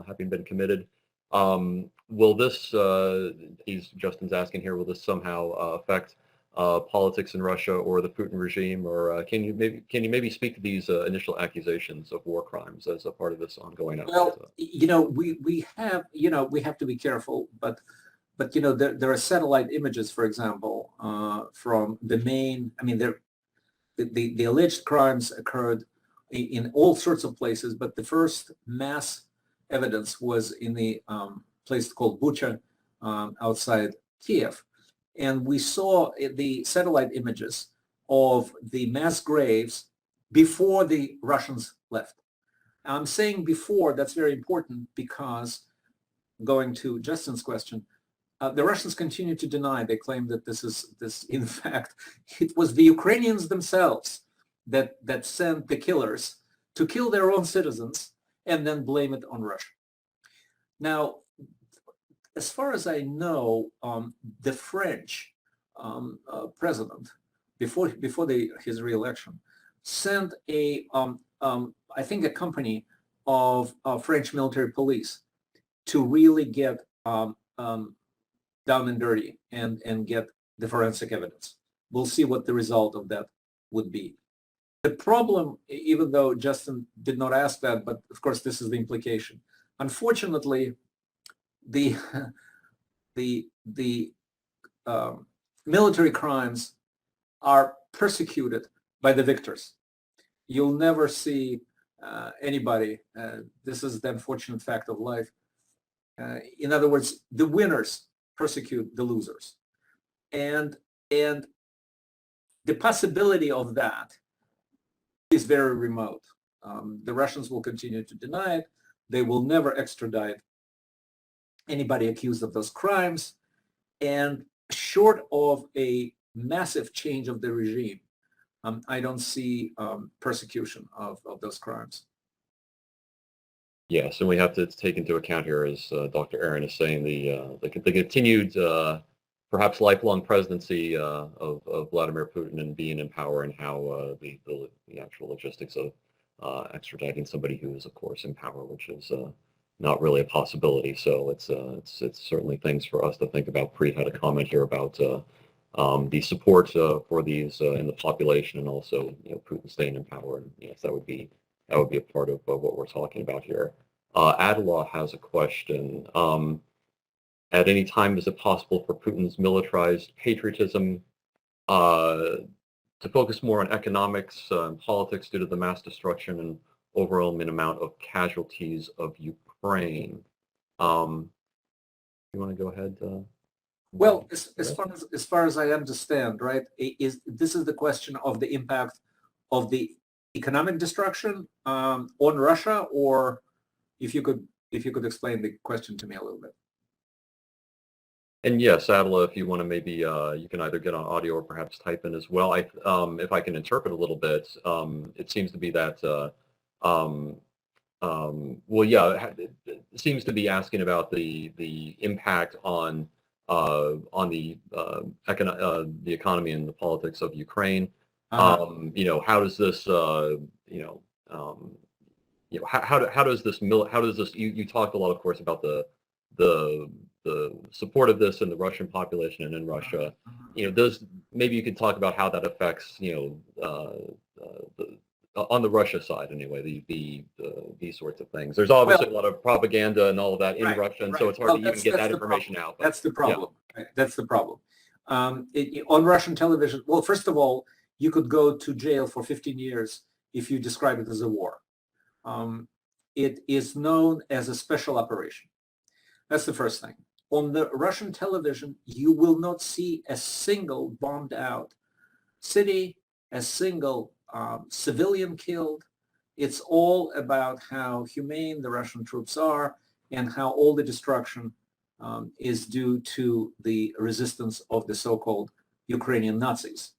having been committed. Will this, Justin's asking here, will this somehow affect politics in Russia or the Putin regime, or can you maybe speak to these initial accusations of war crimes as a part of this ongoing effort?
Well, we have to be careful, but there are satellite images, for example, from the main. I mean, the alleged crimes occurred in all sorts of places, but the first mass evidence was in the place called Bucha outside Kiev. And we saw the satellite images of the mass graves before the Russians left. I'm saying before, that's very important, because going to Justin's question, the Russians continue to deny. They claim that this in fact, it was the Ukrainians themselves that sent the killers to kill their own citizens and then blame it on Russia. Now, as far as I know, the French president, before his re-election, sent I think a company of French military police to really get down and dirty and get the forensic evidence. We'll see what the result of that would be. The problem, even though Justin did not ask that, but of course this is the implication. Unfortunately, the military crimes are persecuted by the victors. You'll never see anybody. This is the unfortunate fact of life. In other words, the winners persecute the losers, and the possibility of that is very remote. The Russians will continue to deny it. They will never extradite anybody accused of those crimes. And short of a massive change of the regime, I don't see persecution of those crimes.
Yes, and we have to take into account here, as Dr. Aron is saying, the continued, perhaps lifelong presidency of Vladimir Putin and being in power, and how the actual logistics of extraditing somebody who is, of course, in power, which is not really a possibility. So it's certainly things for us to think about. Preet had a comment here about the support for these in the population, and also Putin staying in power. And yes, that would be a part of what we're talking about here. Adela has a question. At any time, is it possible for Putin's militarized patriotism to focus more on economics and politics due to the mass destruction and overwhelming amount of casualties of Ukraine? You want to go ahead?
Well, as far as I understand, right, this is the question of the impact of the economic destruction on Russia, or if you could explain the question to me a little bit.
And yes, Adela, if you want to, maybe you can either get on audio or perhaps type in as well. If I can interpret a little bit, it seems to be that well, yeah, it seems to be asking about the impact on the economy and the politics of Ukraine. How does this how does this you talked a lot, of course, about the support of this in the Russian population and in Russia. Maybe you could talk about how that affects on the Russia side anyway, these sorts of things. There's obviously a lot of propaganda and all of that in Russian, so it's hard to even get that information out.
That's the problem. Yeah. Right? That's the problem. On Russian television, well, first of all, you could go to jail for 15 years if you describe it as a war. It is known as a special operation. That's the first thing. On the Russian television, you will not see a single bombed out city, a single civilian killed. It's all about how humane the Russian troops are and how all the destruction is due to the resistance of the so-called Ukrainian Nazis.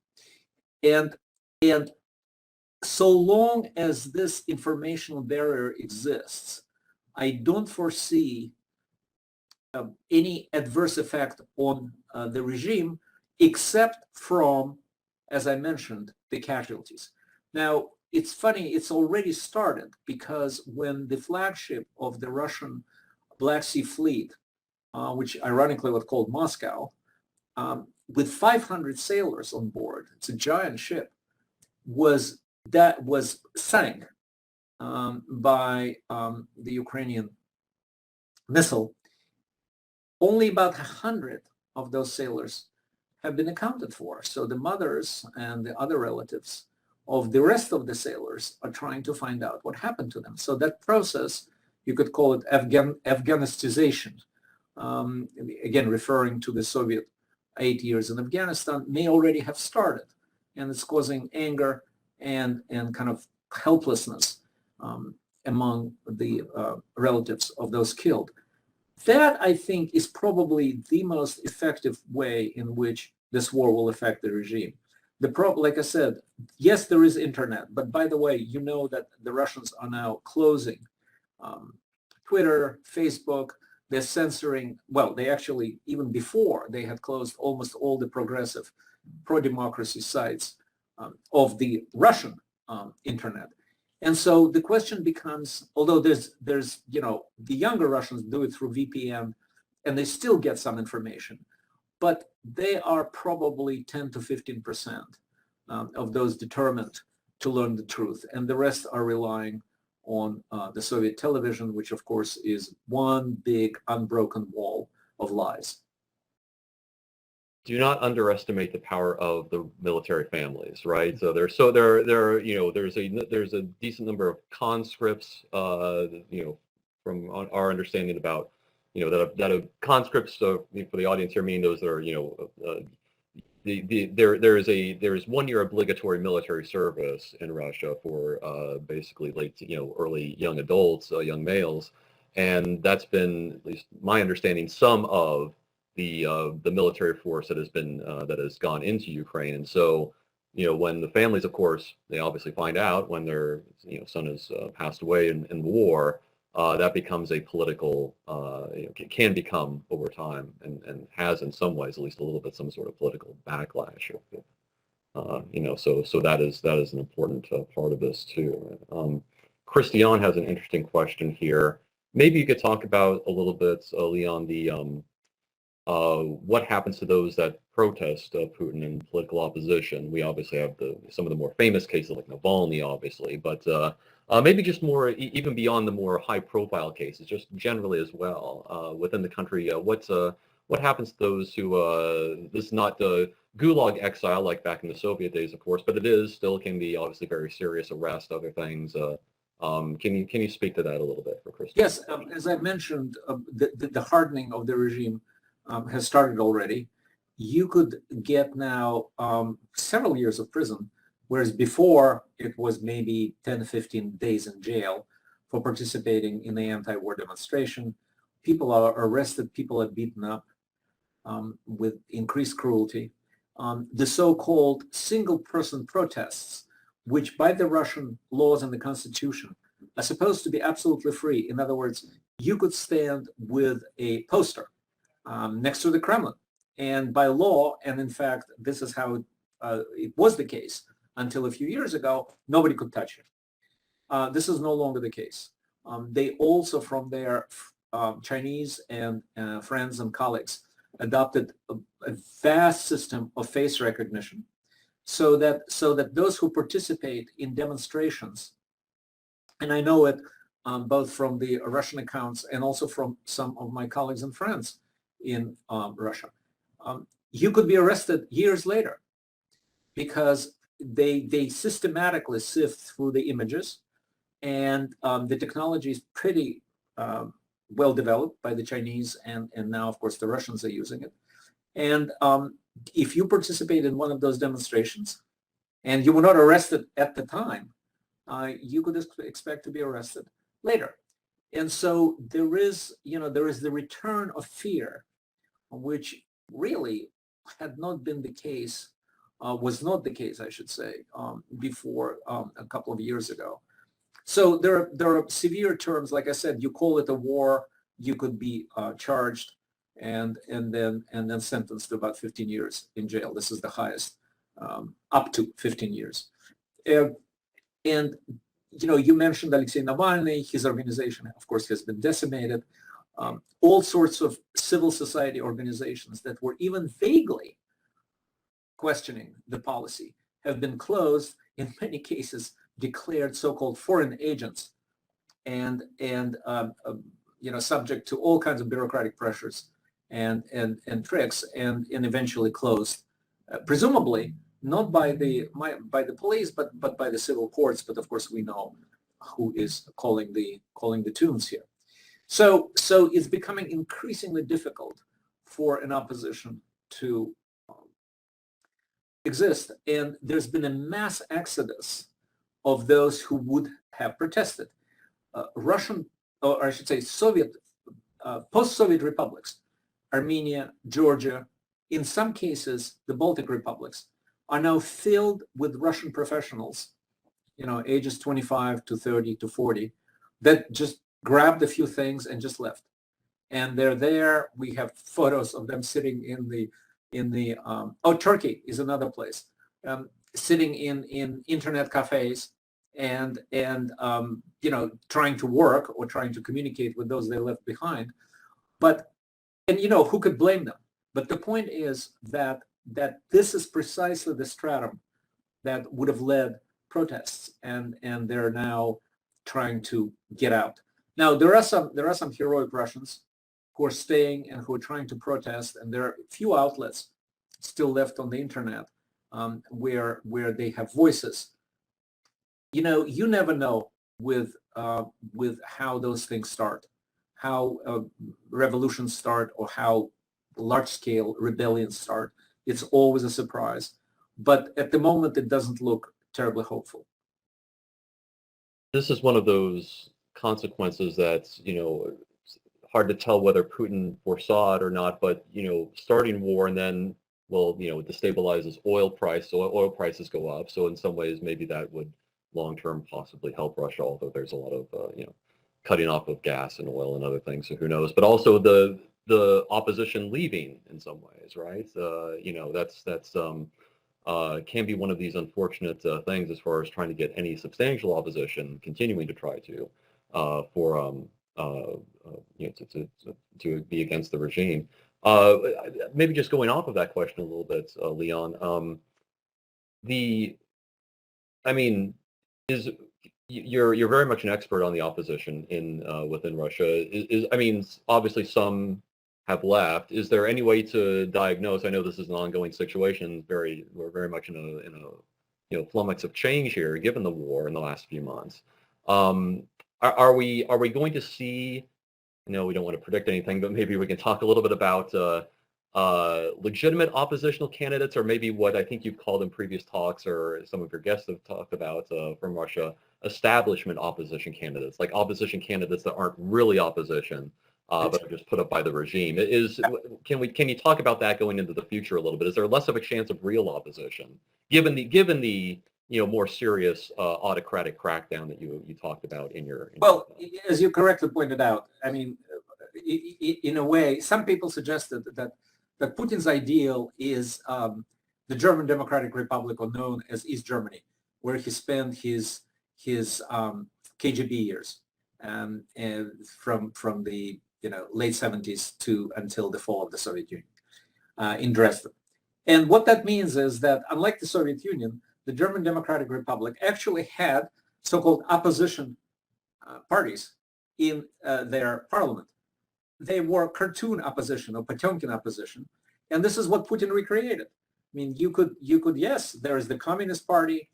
And so long as this informational barrier exists, I don't foresee any adverse effect on the regime, except from, as I mentioned, the casualties. Now, it's funny, it's already started, because when the flagship of the Russian Black Sea Fleet, which ironically was called Moscow, with 500 sailors on board, it's a giant ship, was sank by the Ukrainian missile. Only about 100 of those sailors have been accounted for. So the mothers and the other relatives of the rest of the sailors are trying to find out what happened to them. So that process, you could call it Afghanistization, again, referring to the Soviet 8 years in Afghanistan, may already have started. And it's causing anger and kind of helplessness among the relatives of those killed. That, I think, is probably the most effective way in which this war will affect the regime. Like I said, yes, there is internet, but by the way, you know that the Russians are now closing Twitter, Facebook. They're censoring, well, they actually, even before, they had closed almost all the progressive pro-democracy sites of the Russian internet. And so the question becomes, although there's the younger Russians do it through VPN and they still get some information, but they are probably 10 to 15% of those determined to learn the truth. And the rest are relying on the Soviet television, which of course is one big unbroken wall of lies.
Do not underestimate the power of the military families, right? So there's a decent number of conscripts, from our understanding about, that have conscripts. So for the audience here, meaning those that are, there is 1 year obligatory military service in Russia for basically early young adults, young males, and that's been, at least my understanding, some of the military force that has gone into Ukraine. And so when the families, of course, they obviously find out when their son has passed away in the war, that becomes a political, can become over time, and has in some ways, at least a little bit, some sort of political backlash. So that is an important part of this too. Christian has an interesting question here. Maybe you could talk about a little bit, Leon, the what happens to those that protest Putin and political opposition. We obviously have some of the more famous cases like Navalny, obviously, but maybe just more, even beyond the more high-profile cases, just generally as well within the country. What happens to those who this is not the Gulag exile like back in the Soviet days, of course, but it still can be obviously very serious arrest, other things. Can you speak to that a little bit for Christian?
Yes, as I mentioned, the hardening of the regime has started already. You could get now several years of prison, whereas before it was maybe 10, 15 days in jail for participating in the anti-war demonstration. People are arrested, people are beaten up with increased cruelty. The so-called single-person protests, which by the Russian laws and the constitution are supposed to be absolutely free. In other words, you could stand with a poster next to the Kremlin, and by law, and in fact, this is how it was the case until a few years ago, nobody could touch it. This is no longer the case. They also, from their Chinese and friends and colleagues, adopted a vast system of face recognition, so that those who participate in demonstrations, and I know it both from the Russian accounts and also from some of my colleagues and friends in Russia, you could be arrested years later because they systematically sift through the images, and the technology is pretty well developed by the Chinese, and now, of course, the Russians are using it. And if you participate in one of those demonstrations and you were not arrested at the time, you could expect to be arrested later. And so there is the return of fear, which really had not been the case, was not the case, I should say, before a couple of years ago. So there are severe terms. Like I said, you call it a war, you could be charged and then sentenced to about 15 years in jail. This is the highest, up to 15 years. And you mentioned Alexei Navalny. His organization, of course, has been decimated. All sorts of civil society organizations that were even vaguely questioning the policy have been closed, in many cases declared so-called foreign agents, and subject to all kinds of bureaucratic pressures and tricks, and eventually closed, presumably not by the police, but by the civil courts. But of course, we know who is calling the tunes here. So it's becoming increasingly difficult for an opposition to exist, and there's been a mass exodus of those who would have protested. Russian, or I should say Soviet, post-Soviet republics, Armenia, Georgia, in some cases the Baltic republics, are now filled with Russian professionals, ages 25 to 30 to 40, that just grabbed a few things and just left. And they're there. We have photos of them sitting in the Turkey is another place, sitting in internet cafes and trying to work or trying to communicate with those they left behind. And who could blame them? But the point is that this is precisely the stratum that would have led protests, and they're now trying to get out. Now there are some heroic Russians who are staying and who are trying to protest, and there are a few outlets still left on the internet where they have voices. You never know with how those things start, how revolutions start, or how large-scale rebellions start. It's always a surprise, but at the moment it doesn't look terribly hopeful.
This is one of those consequences that's hard to tell whether Putin foresaw it or not, but starting war and then well, it destabilizes oil price, so oil prices go up. So in some ways, maybe that would long-term possibly help Russia, although there's a lot of, cutting off of gas and oil and other things, so who knows. But also the opposition leaving in some ways, right? That's can be one of these unfortunate things as far as trying to get any substantial opposition continuing to try to for to be against the regime. Maybe just going off of that question a little bit, Leon. The I mean, is you're very much an expert on the opposition within Russia. Obviously some have left. Is there any way to diagnose? I know this is an ongoing situation. We're very much in a flummox of change here, given the war in the last few months. Are we going to see? We don't want to predict anything, but maybe we can talk a little bit about legitimate oppositional candidates, or maybe what I think you've called in previous talks, or some of your guests have talked about from Russia, establishment opposition candidates, like opposition candidates that aren't really opposition, but are just put up by the regime. Can you talk about that going into the future a little bit? Is there less of a chance of real opposition, given the more serious autocratic crackdown that you talked about in your?
As you correctly pointed out, in a way, some people suggested that Putin's ideal is the German Democratic Republic, or known as East Germany, where he spent his KGB years from the late 70s to until the fall of the Soviet Union in Dresden. And what that means is that, unlike the Soviet Union, the German Democratic Republic actually had so-called opposition parties in their parliament. They were cartoon opposition, or Potemkin opposition, and this is what Putin recreated. You could yes, there is the Communist Party,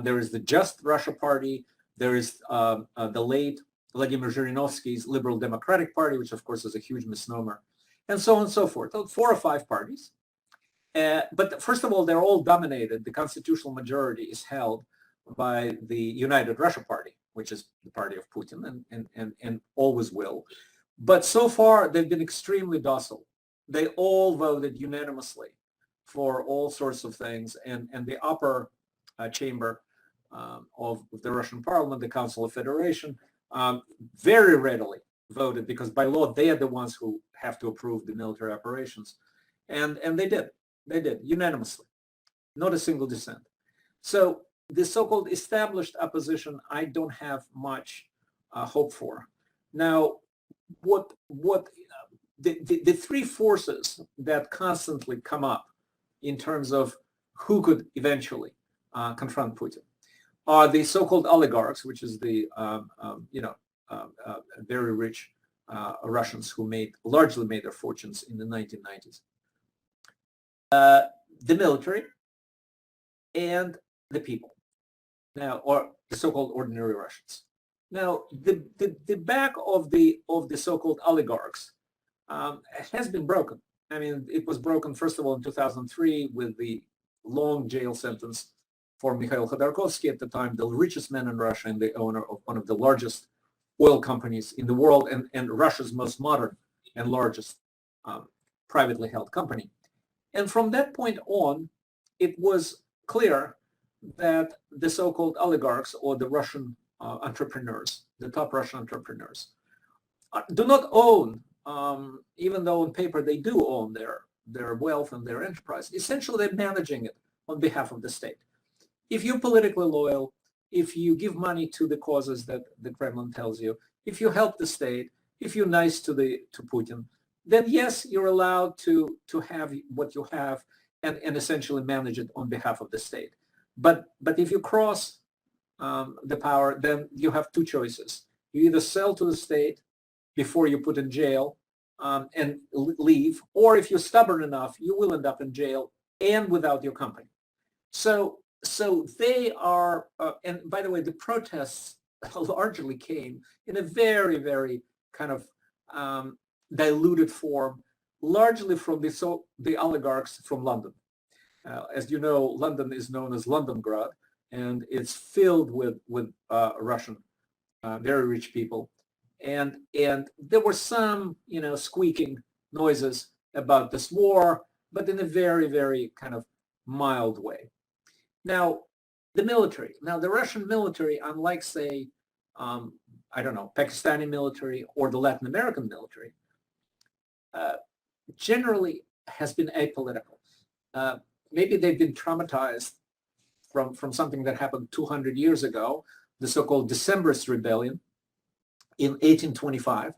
there is the Just Russia Party, there is the late Vladimir Zhirinovsky's Liberal Democratic Party, which of course is a huge misnomer, and so on and so forth. 4 or 5 parties. But first of all, they're all dominated. The constitutional majority is held by the United Russia Party, which is the party of Putin, and always will. But so far, they've been extremely docile. They all voted unanimously for all sorts of things. And the upper chamber of the Russian parliament, the Council of Federation, very readily voted, because by law, they are the ones who have to approve the military operations. And they did. They did unanimously, not a single dissent. So the so-called established opposition, I don't have much hope for. Now, what the 3 forces that constantly come up in terms of who could eventually confront Putin are the so-called oligarchs, which is the very rich Russians who largely made their fortunes in the 1990s. The military and the people, now, or the so-called ordinary Russians. Now, the back of the so-called oligarchs has been broken. It was broken first of all in 2003 with the long jail sentence for Mikhail Khodorkovsky, at the time the richest man in Russia and the owner of one of the largest oil companies in the world, and Russia's most modern and largest privately held company. And from that point on, it was clear that the so-called oligarchs, or the Russian entrepreneurs, the top Russian entrepreneurs, do not own, even though on paper they do own their wealth and their enterprise. Essentially, they're managing it on behalf of the state. If you're politically loyal, if you give money to the causes that the Kremlin tells you, if you help the state, if you're nice to Putin, then yes, you're allowed to have what you have and essentially manage it on behalf of the state. But if you cross the power, then you have 2 choices. You either sell to the state before you put in jail and leave, or if you're stubborn enough, you will end up in jail and without your company. So they are, and by the way, the protests largely came in a very, very kind of diluted form, largely from the oligarchs from London. As you know, London is known as Londongrad, and it's filled with Russian, very rich people. And there were some, squeaking noises about this war, but in a very, very kind of mild way. Now, the military. Now, the Russian military, unlike, say, I don't know, Pakistani military or the Latin American military, generally has been apolitical. Maybe they've been traumatized from something that happened 200 years ago, the so-called Decembrist rebellion in 1825.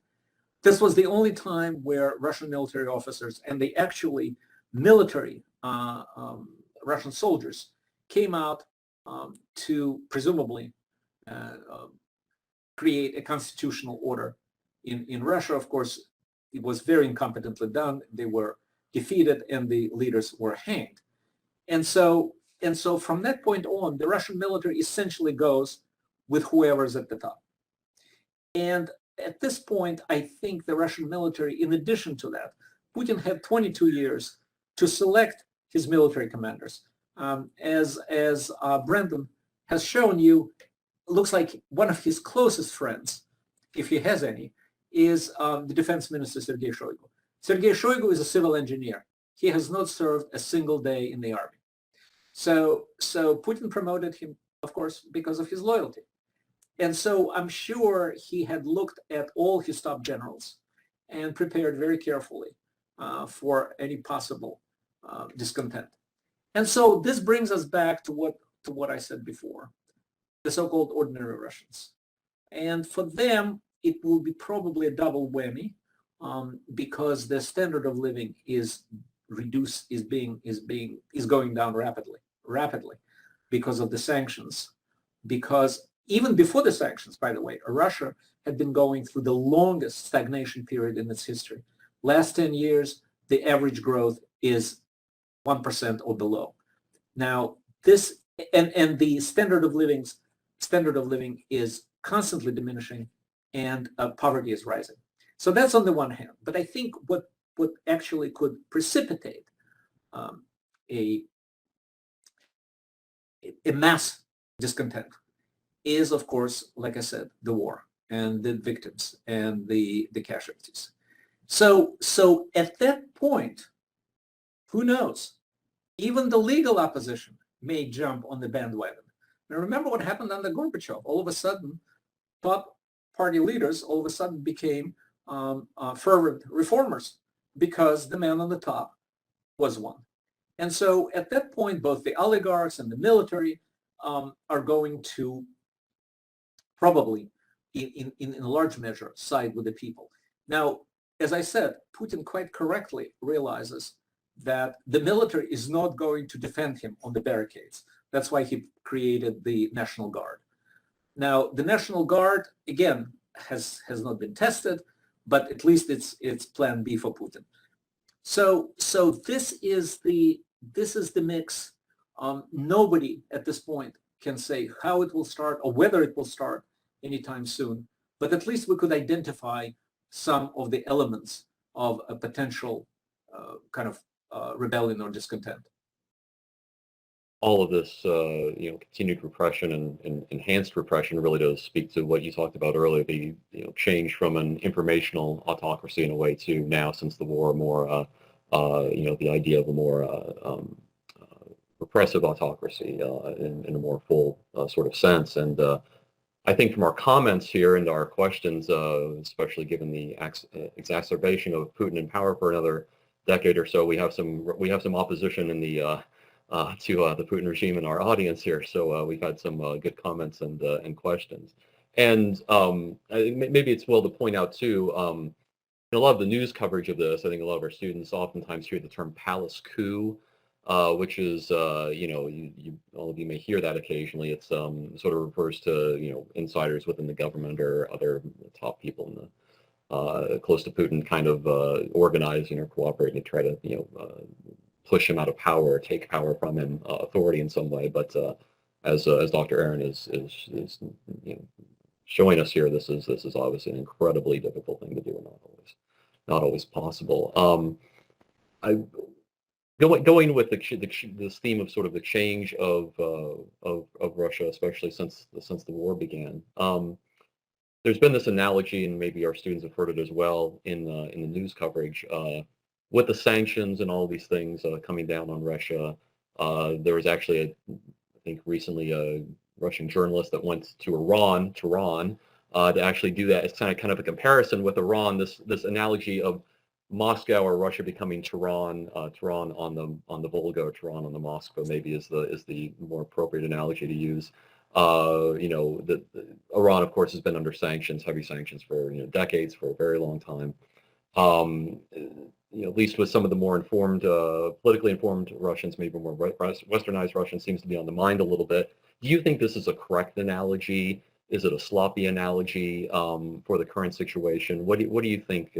This was the only time where Russian military officers and the actually military Russian soldiers came out to presumably create a constitutional order in Russia. Of course, it was very incompetently done. They were defeated and the leaders were hanged. And so from that point on, the Russian military essentially goes with whoever's at the top. And at this point, I think the Russian military, in addition to that, Putin had 22 years to select his military commanders. As Brendan has shown you, looks like one of his closest friends, if he has any, is the defense minister, Sergei Shoigu. Sergei Shoigu is a civil engineer. He has not served a single day in the army. So Putin promoted him, of course, because of his loyalty. And so I'm sure he had looked at all his top generals and prepared very carefully for any possible discontent. And so this brings us back to what I said before, the so-called ordinary Russians. And for them, it will be probably a double whammy because the standard of living is going down rapidly because of the sanctions. Because even before the sanctions, by the way, Russia had been going through the longest stagnation period in its history. Last 10 years, the average growth is 1% or below. Now, this and the standard of living is constantly diminishing, and poverty is rising. So that's on the one hand. But I think what actually could precipitate a mass discontent is, of course, like I said, the war and the victims and the casualties. So at that point, who knows? Even the legal opposition may jump on the bandwagon. Now remember what happened under Gorbachev. All of a sudden, top party leaders all of a sudden became fervent reformers because the man on the top was one. And so at that point, both the oligarchs and the military are going to probably, in a large measure, side with the people. Now, as I said, Putin quite correctly realizes that the military is not going to defend him on the barricades. That's why he created the National Guard. Now, the National Guard, again, has not been tested, but at least it's plan B for Putin. So this is the mix. Nobody at this point can say how it will start or whether it will start anytime soon, but at least we could identify some of the elements of a potential kind of rebellion or discontent.
All of this, continued repression and enhanced repression really does speak to what you talked about earlier, the change from an informational autocracy in a way to now, since the war, more, the idea of a more repressive autocracy in a more full sort of sense. And I think from our comments here and our questions, especially given the exacerbation of Putin in power for another decade or so, we have some opposition in the to the Putin regime in our audience here. So we've had some good comments and questions. And maybe it's well to point out too, in a lot of the news coverage of this, I think a lot of our students oftentimes hear the term palace coup, which is, all of you may hear that occasionally. It's sort of refers to, insiders within the government or other top people in the close to Putin kind of organizing or cooperating to try to, push him out of power, take power from him, authority in some way. But as Dr. Aron is showing us here, this is obviously an incredibly difficult thing to do, and not always possible. Going with this theme of sort of the change of Russia, especially since the war began. There's been this analogy, and maybe our students have heard it as well in the news coverage. with the sanctions and all these things coming down on Russia, there was actually, I think recently, a Russian journalist that went to Iran, Tehran, to actually do that. It's kind of a comparison with Iran. This analogy of Moscow or Russia becoming Tehran, Tehran on the Volga, or Tehran on the Moskva, maybe is the more appropriate analogy to use. The Iran, of course, has been under sanctions, heavy sanctions for decades, for a very long time. At least with some of the more informed, politically informed Russians, maybe more westernized Russians, seems to be on the mind a little bit. Do you think this is a correct analogy? Is it a sloppy analogy for the current situation? What do you think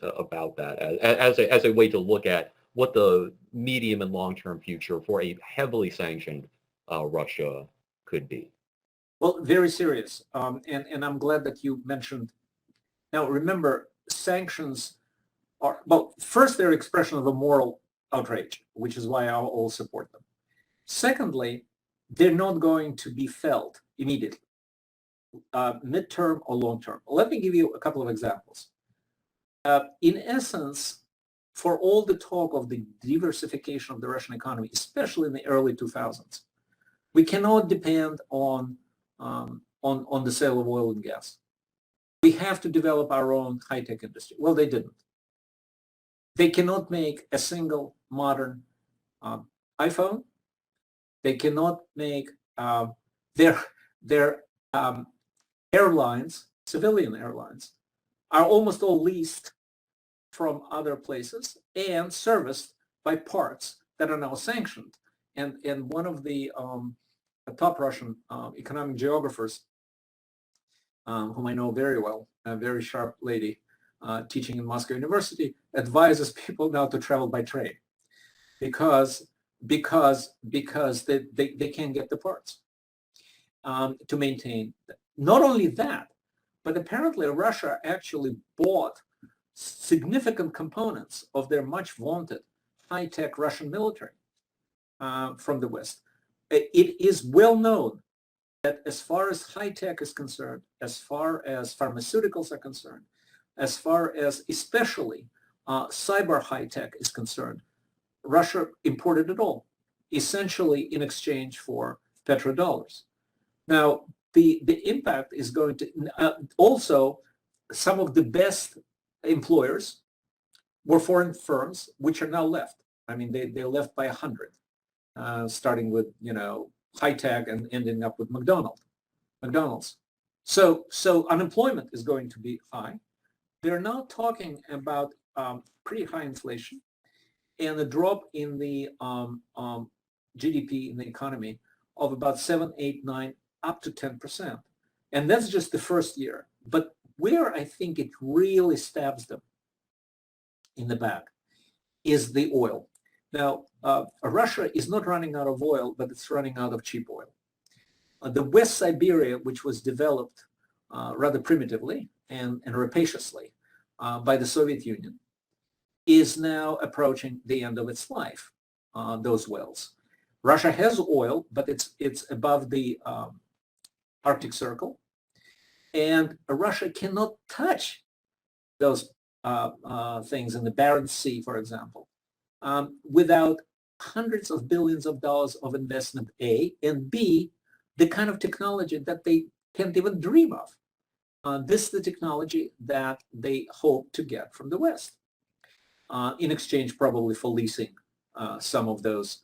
about that as a way to look at what the medium and long-term future for a heavily sanctioned Russia could be?
Well, very serious. And I'm glad that you mentioned. Now, remember, sanctions are, well, first, they're expression of a moral outrage, which is why I'll all support them. Secondly, they're not going to be felt immediately, midterm or long term. Let me give you a couple of examples. In essence, for all the talk of the diversification of the Russian economy, especially in the early 2000s, we cannot depend on the sale of oil and gas. We have to develop our own high-tech industry. Well, they didn't. They cannot make a single modern iPhone. They cannot make their airlines, civilian airlines, are almost all leased from other places and serviced by parts that are now sanctioned. And one of the top Russian economic geographers, whom I know very well, a very sharp lady teaching in Moscow University, advises people now to travel by train because they can't get the parts to maintain. Not only that, but apparently Russia actually bought significant components of their much vaunted high-tech Russian military from the West. It is well known that as far as high-tech is concerned, as far as pharmaceuticals are concerned, as far as especially cyber high-tech is concerned, Russia imported it all, essentially in exchange for petrodollars. Now, the impact is going to, also some of the best employers were foreign firms, which are now left. I mean, they left by 100, starting with, high-tech and ending up with McDonald's. So unemployment is going to be high. They're now talking about pretty high inflation and a drop in the GDP in the economy of about 7, 8, 9, up to 10%. And that's just the first year. But where I think it really stabs them in the back is the oil. Now, Russia is not running out of oil, but it's running out of cheap oil. The West Siberia, which was developed rather primitively and rapaciously by the Soviet Union, is now approaching the end of its life, those wells. Russia has oil, but it's above the Arctic Circle, and Russia cannot touch those things in the Barents Sea, for example, without hundreds of billions of dollars of investment, A, and B, the kind of technology that they can't even dream of. This is the technology that they hope to get from the West, in exchange probably for leasing some of those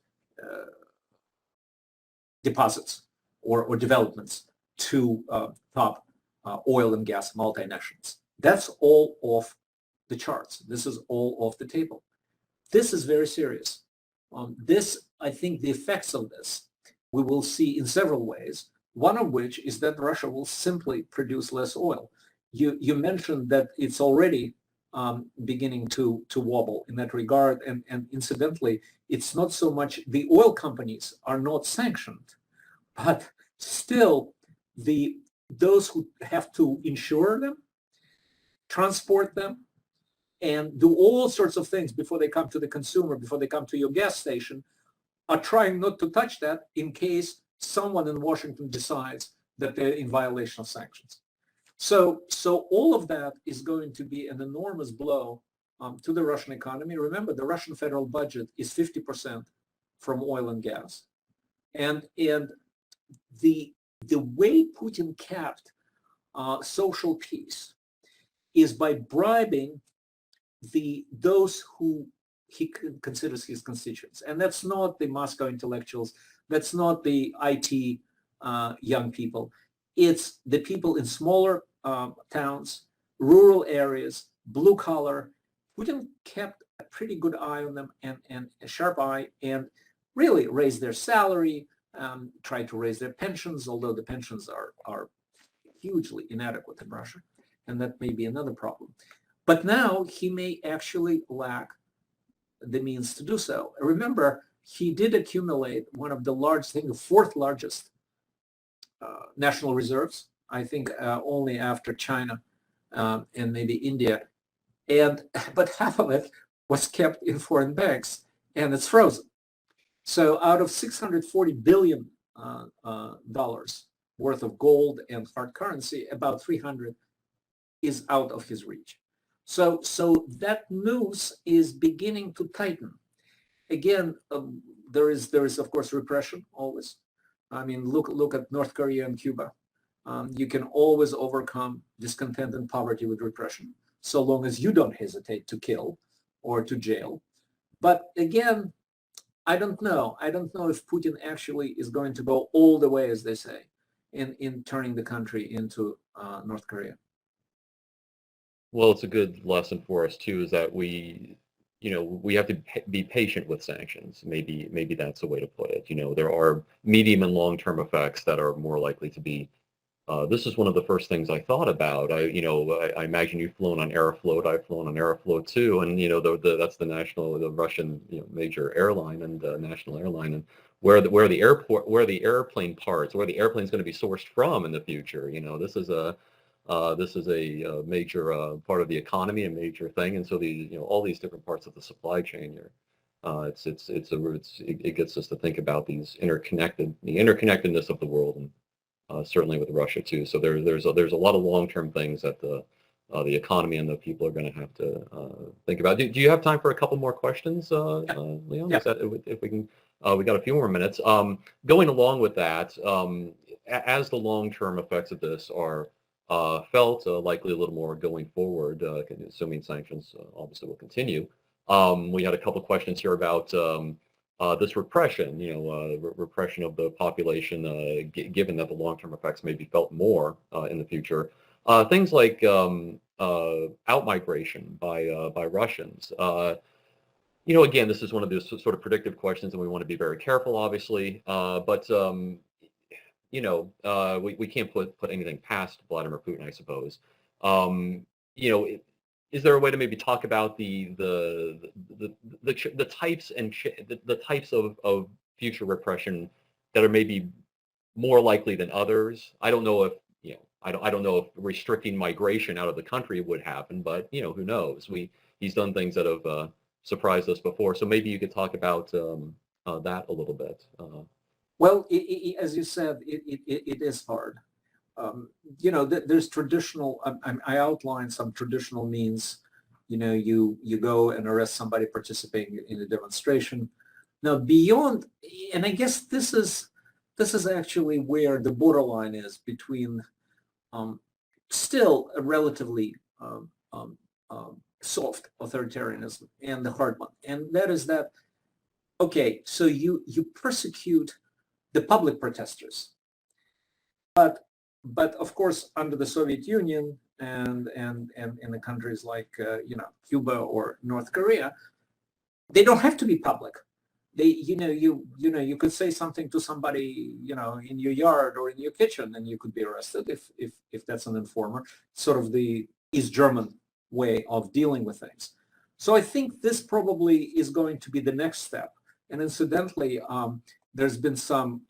deposits or developments to top oil and gas multinationals. That's all off the charts. This is all off the table. This is very serious. I think the effects of this we will see in several ways, one of which is that Russia will simply produce less oil. You mentioned that it's already beginning to wobble in that regard, and incidentally, it's not so much the oil companies are not sanctioned, but still those who have to insure them, transport them, and do all sorts of things before they come to the consumer, before they come to your gas station, are trying not to touch that in case someone in Washington decides that they're in violation of sanctions. So all of that is going to be an enormous blow to the Russian economy. Remember, the Russian federal budget is 50% from oil and gas. And the way Putin kept social peace is by bribing those who he considers his constituents. And that's not the Moscow intellectuals. That's not the IT young people. It's the people in smaller towns, rural areas, blue collar. Putin kept a pretty good eye on them and a sharp eye, and really raised their salary, tried to raise their pensions, although the pensions are hugely inadequate in Russia. And that may be another problem. But now he may actually lack the means to do so. Remember, he did accumulate one of the largest, I think the fourth largest national reserves, I think only after China and maybe India. But half of it was kept in foreign banks, and it's frozen. So out of $640 billion worth of gold and hard currency, about 300 is out of his reach. So that noose is beginning to tighten. Again, there is of course repression always. I mean, look at North Korea and Cuba. You can always overcome discontent and poverty with repression, so long as you don't hesitate to kill or to jail. But again, I don't know. I don't know if Putin actually is going to go all the way, as they say, in turning the country into North Korea.
Well, it's a good lesson for us too, is that we have to be patient with sanctions. Maybe that's a way to put it. There are medium and long-term effects that are more likely to be. This is one of the first things I thought about. I imagine you've flown on Aeroflot. I've flown on Aeroflot too, and that's the Russian major airline and national airline, and where the airplane parts, where the airplane's going to be sourced from in the future. This is a major part of the economy, a major thing, and so all these different parts of the supply chain here. It gets us to think about the interconnectedness of the world, and certainly with Russia too. So there's a lot of long-term things that the economy and the people are going to have to think about. Do you have time for a couple more questions, Leon?
Yeah.
If we can, we got a few more minutes. Going along with that, as the long-term effects of this are felt, likely a little more going forward, assuming sanctions obviously will continue. We had a couple questions here about this repression, repression of the population, given that the long-term effects may be felt more in the future. Things like out-migration by Russians. Again, this is one of those sort of predictive questions, and we want to be very careful, obviously. But we can't put anything past Vladimir Putin, I suppose. Is there a way to maybe talk about the types and the types of future repression that are maybe more likely than others? I don't know if I don't know if restricting migration out of the country would happen, but who knows? He's done things that have surprised us before. So maybe you could talk about that a little bit.
Well, as you said, it is hard. There's traditional. I outlined some traditional means. You go and arrest somebody participating in a demonstration. Now, beyond, and I guess this is actually where the borderline is between still a relatively soft authoritarianism and the hard one, and that is that. Okay, so you persecute the public protesters, but of course under the Soviet Union and in the countries like Cuba or North Korea, they don't have to be public. You could say something to somebody in your yard or in your kitchen, and you could be arrested if that's an informer. Sort of the East German way of dealing with things. So I think this probably is going to be the next step. And incidentally, there's been some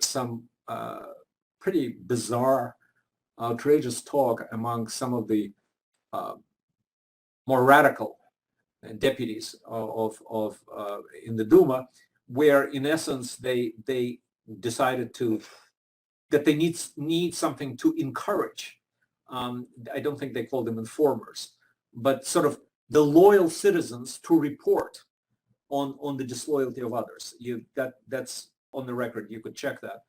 pretty bizarre, outrageous talk among some of the more radical deputies of in the Duma, where in essence they decided that they need something to encourage. I don't think they call them informers, but sort of the loyal citizens to report on the disloyalty of others. That's on the record. You could check that.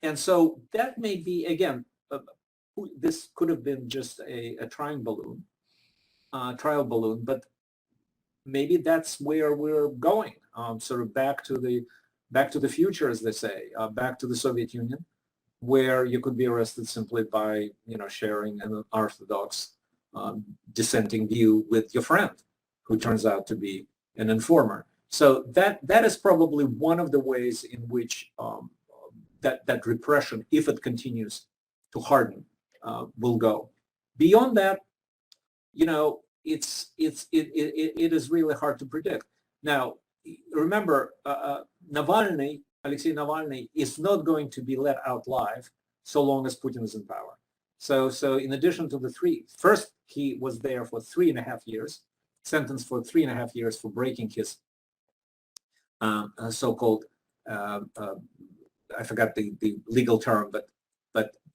And so that may be, again, this could have been just a trial balloon, but maybe that's where we're going, sort of back to the future, as they say, back to the Soviet Union, where you could be arrested simply by, sharing an orthodox dissenting view with your friend, who turns out to be an informer. So that is probably one of the ways in which that repression, if it continues to harden, will go. Beyond that, it is really hard to predict. Now, remember, Alexei Navalny is not going to be let out live so long as Putin is in power. So in addition to first he was there for 3.5 years, sentenced for 3.5 years for breaking his so-called, I forgot the legal term, but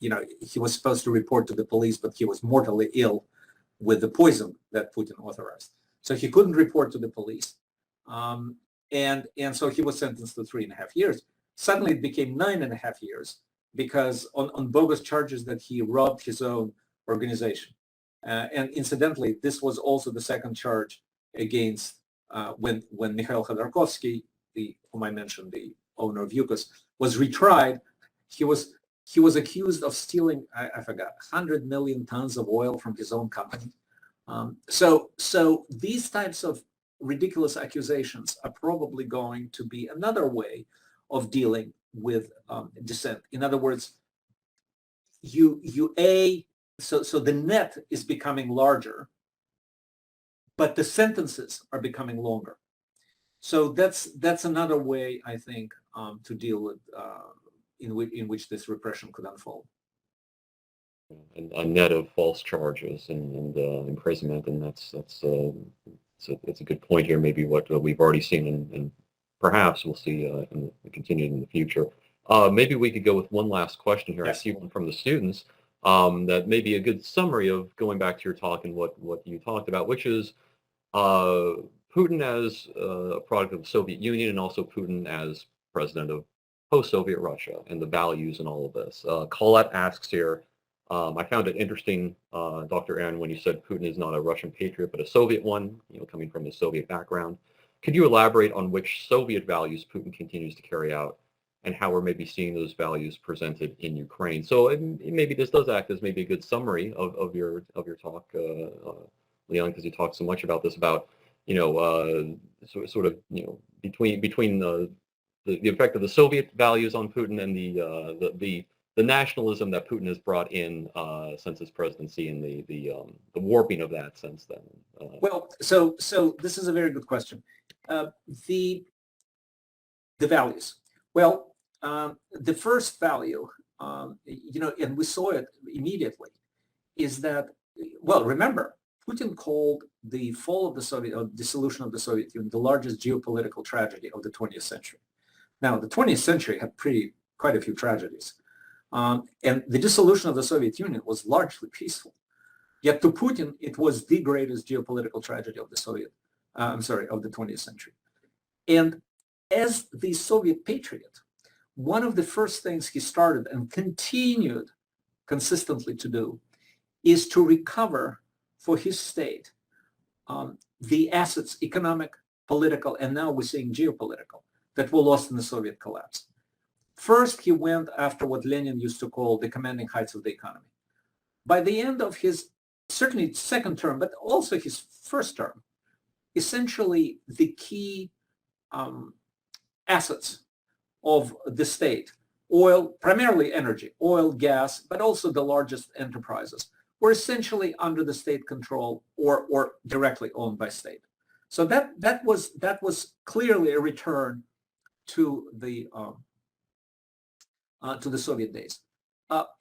he was supposed to report to the police, but he was mortally ill with the poison that Putin authorized. So he couldn't report to the police. And so he was sentenced to 3.5 years. Suddenly it became 9.5 years because on bogus charges that he robbed his own organization. And incidentally, this was also the second charge against when Mikhail Khodorkovsky, whom I mentioned, the owner of Yukos, was retried. He was accused of stealing, I forgot, 100 million tons of oil from his own company. So these types of ridiculous accusations are probably going to be another way of dealing with dissent. In other words, so the net is becoming larger, but the sentences are becoming longer. So that's another way, I think, to deal with in which this repression could unfold.
And a net of false charges and imprisonment, and that's a good point here. Maybe what we've already seen, and perhaps we'll see continued in the future. Maybe we could go with one last question here. Yes. I see one from the students that may be a good summary of going back to your talk and what you talked about, which is Putin as a product of the Soviet Union and also Putin as president of post-Soviet Russia and the values and all of this. Colette asks here, I found it interesting, Dr. Aron, when you said Putin is not a Russian patriot, but a Soviet one, coming from the Soviet background. Could you elaborate on which Soviet values Putin continues to carry out and how we're maybe seeing those values presented in Ukraine? So maybe this does act as maybe a good summary of your talk, Leon, because you talked so much about this, about, sort of, between the effect of the Soviet values on Putin and the nationalism that Putin has brought in since his presidency and the warping of that since then.
Well, so this is a very good question. The values. Well, the first value, and we saw it immediately, is that, well, remember, Putin called the fall of the dissolution of the Soviet Union the largest geopolitical tragedy of the 20th century. Now, the 20th century had quite a few tragedies. And the dissolution of the Soviet Union was largely peaceful. Yet to Putin, it was the greatest geopolitical tragedy of the 20th century. And as the Soviet patriot, one of the first things he started and continued consistently to do is to recover for his state the assets, economic, political, and now we're seeing geopolitical, that were lost in the Soviet collapse. First, he went after what Lenin used to call the commanding heights of the economy. By the end of his, certainly second term, but also his first term, essentially the key assets of the state, oil, primarily energy, oil, gas, but also the largest enterprises, were essentially under the state control or directly owned by state. So that was clearly a return to the Soviet days.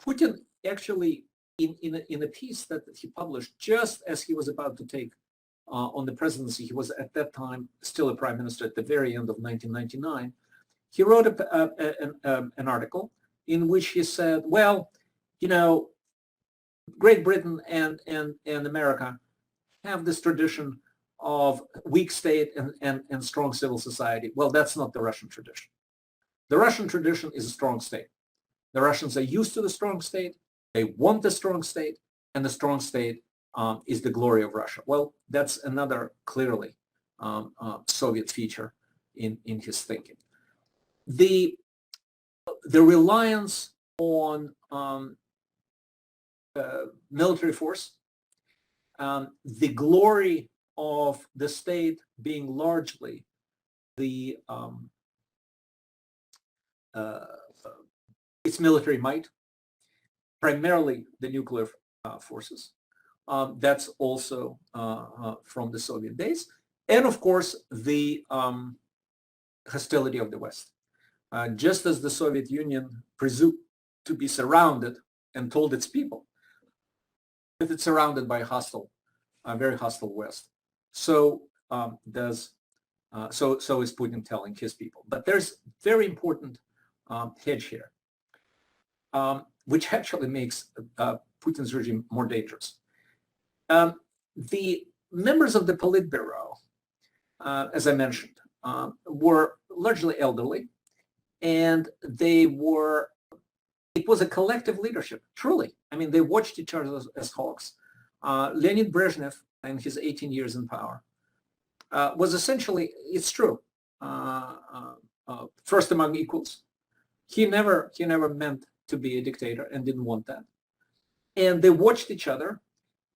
Putin actually, in a piece that he published just as he was about to take on the presidency, he was at that time still a prime minister at the very end of 1999. He wrote an article in which he said, well, Great Britain and America have this tradition of weak state and strong civil society. Well, that's not the Russian tradition. The Russian tradition is a strong state. The Russians are used to the strong state. They want the strong state, and the strong state is the glory of Russia. Well, that's another clearly Soviet feature in his thinking. The reliance on military force, the glory of the state being largely the its military might, primarily the nuclear forces. That's also from the Soviet days. And of course, the hostility of the West. Just as the Soviet Union presumed to be surrounded and told its people that it's surrounded by a very hostile West, so is Putin telling his people. But there's very important hedge here, which actually makes Putin's regime more dangerous. The members of the Politburo, as I mentioned, were largely elderly, and it was a collective leadership, truly. I mean, they watched each other as hawks. Leonid Brezhnev, in his 18 years in power, was essentially, it's true, first among equals. He never meant to be a dictator and didn't want that. And they watched each other,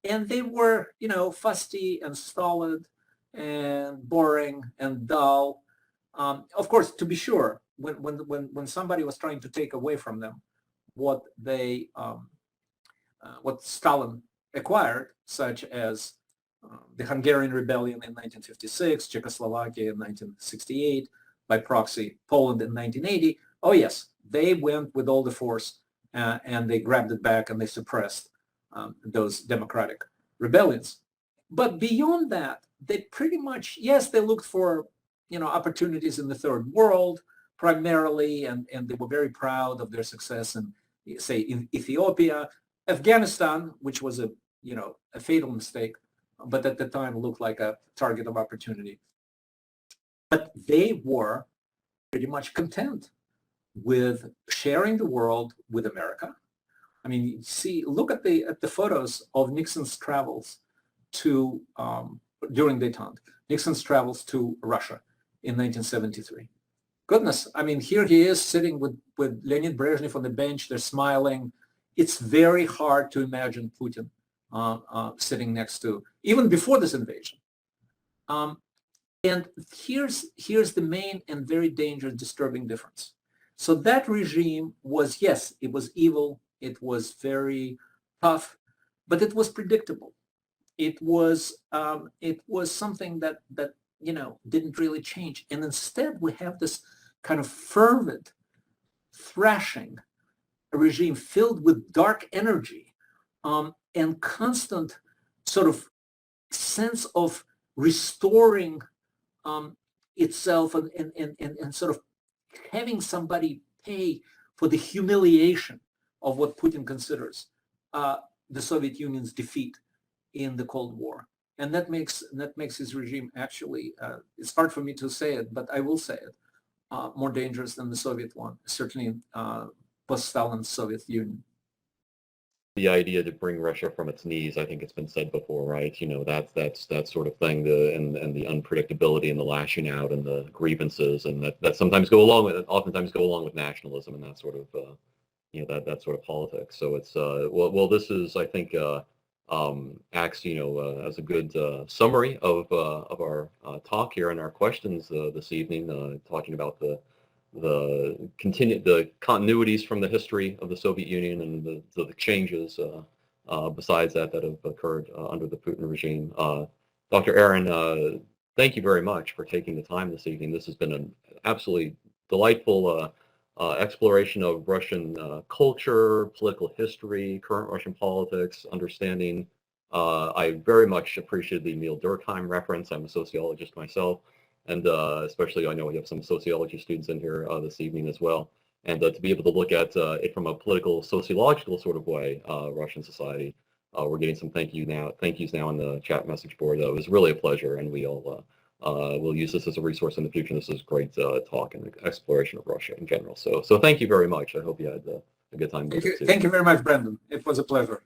and they were, fusty and stolid and boring and dull. Of course, to be sure, when somebody was trying to take away from them what Stalin acquired, such as the Hungarian Rebellion in 1956, Czechoslovakia in 1968, by proxy Poland in 1980, oh yes, they went with all the force and they grabbed it back and they suppressed those democratic rebellions. But beyond that, they pretty much, yes, they looked for opportunities in the third world primarily, and they were very proud of their success in, say, in Ethiopia, Afghanistan, which was a fatal mistake, but at the time looked like a target of opportunity. But they were pretty much content with sharing the world with America. I mean, look at the photos of Nixon's travels to during détente. Nixon's travels to Russia in 1973. Goodness, I mean, here he is sitting with Leonid Brezhnev on the bench. They're smiling. It's very hard to imagine Putin sitting next to, even before this invasion. And here's the main and very dangerous, disturbing difference. So that regime was, yes, it was evil. It was very tough, but it was predictable. It was something that didn't really change. And instead, we have this kind of fervent, thrashing regime filled with dark energy and constant sort of sense of restoring itself and sort of having somebody pay for the humiliation of what Putin considers the Soviet Union's defeat in the Cold War. And that makes his regime actually, it's hard for me to say it, but I will say it, more dangerous than the Soviet one, certainly post-Stalin's Soviet Union.
The idea to bring Russia from its knees, I think it's been said before, right? That's that sort of thing, and the unpredictability and the lashing out and the grievances, and that sometimes oftentimes go along with nationalism and that sort of, that sort of politics. So it's well, this is, I think, acts, as a good summary of our talk here and our questions this evening, talking about the continuities from the history of the Soviet Union and the changes besides that have occurred under the Putin regime. Dr. Aron, thank you very much for taking the time this evening. This has been an absolutely delightful exploration of Russian culture, political history, current Russian politics, understanding. I very much appreciated the Emil Durkheim reference. I'm a sociologist myself. And especially, I know we have some sociology students in here this evening as well. And to be able to look at it from a political, sociological sort of way, Russian society, We're getting some thank yous now on the chat message board. It was really a pleasure, and we'll use this as a resource in the future. This is great talk and exploration of Russia in general. So thank you very much. I hope you had a good time with it too.
Thank you very much, Brendan. It was a pleasure.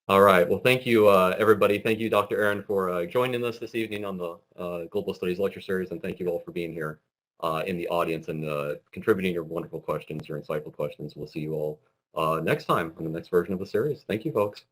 All right. Well, thank you, everybody. Thank you, Dr. Aron, for joining us this evening on the Global Studies Lecture Series, and thank you all for being here in the audience and contributing your wonderful questions, your insightful questions. We'll see you all next time on the next version of the series. Thank you, folks.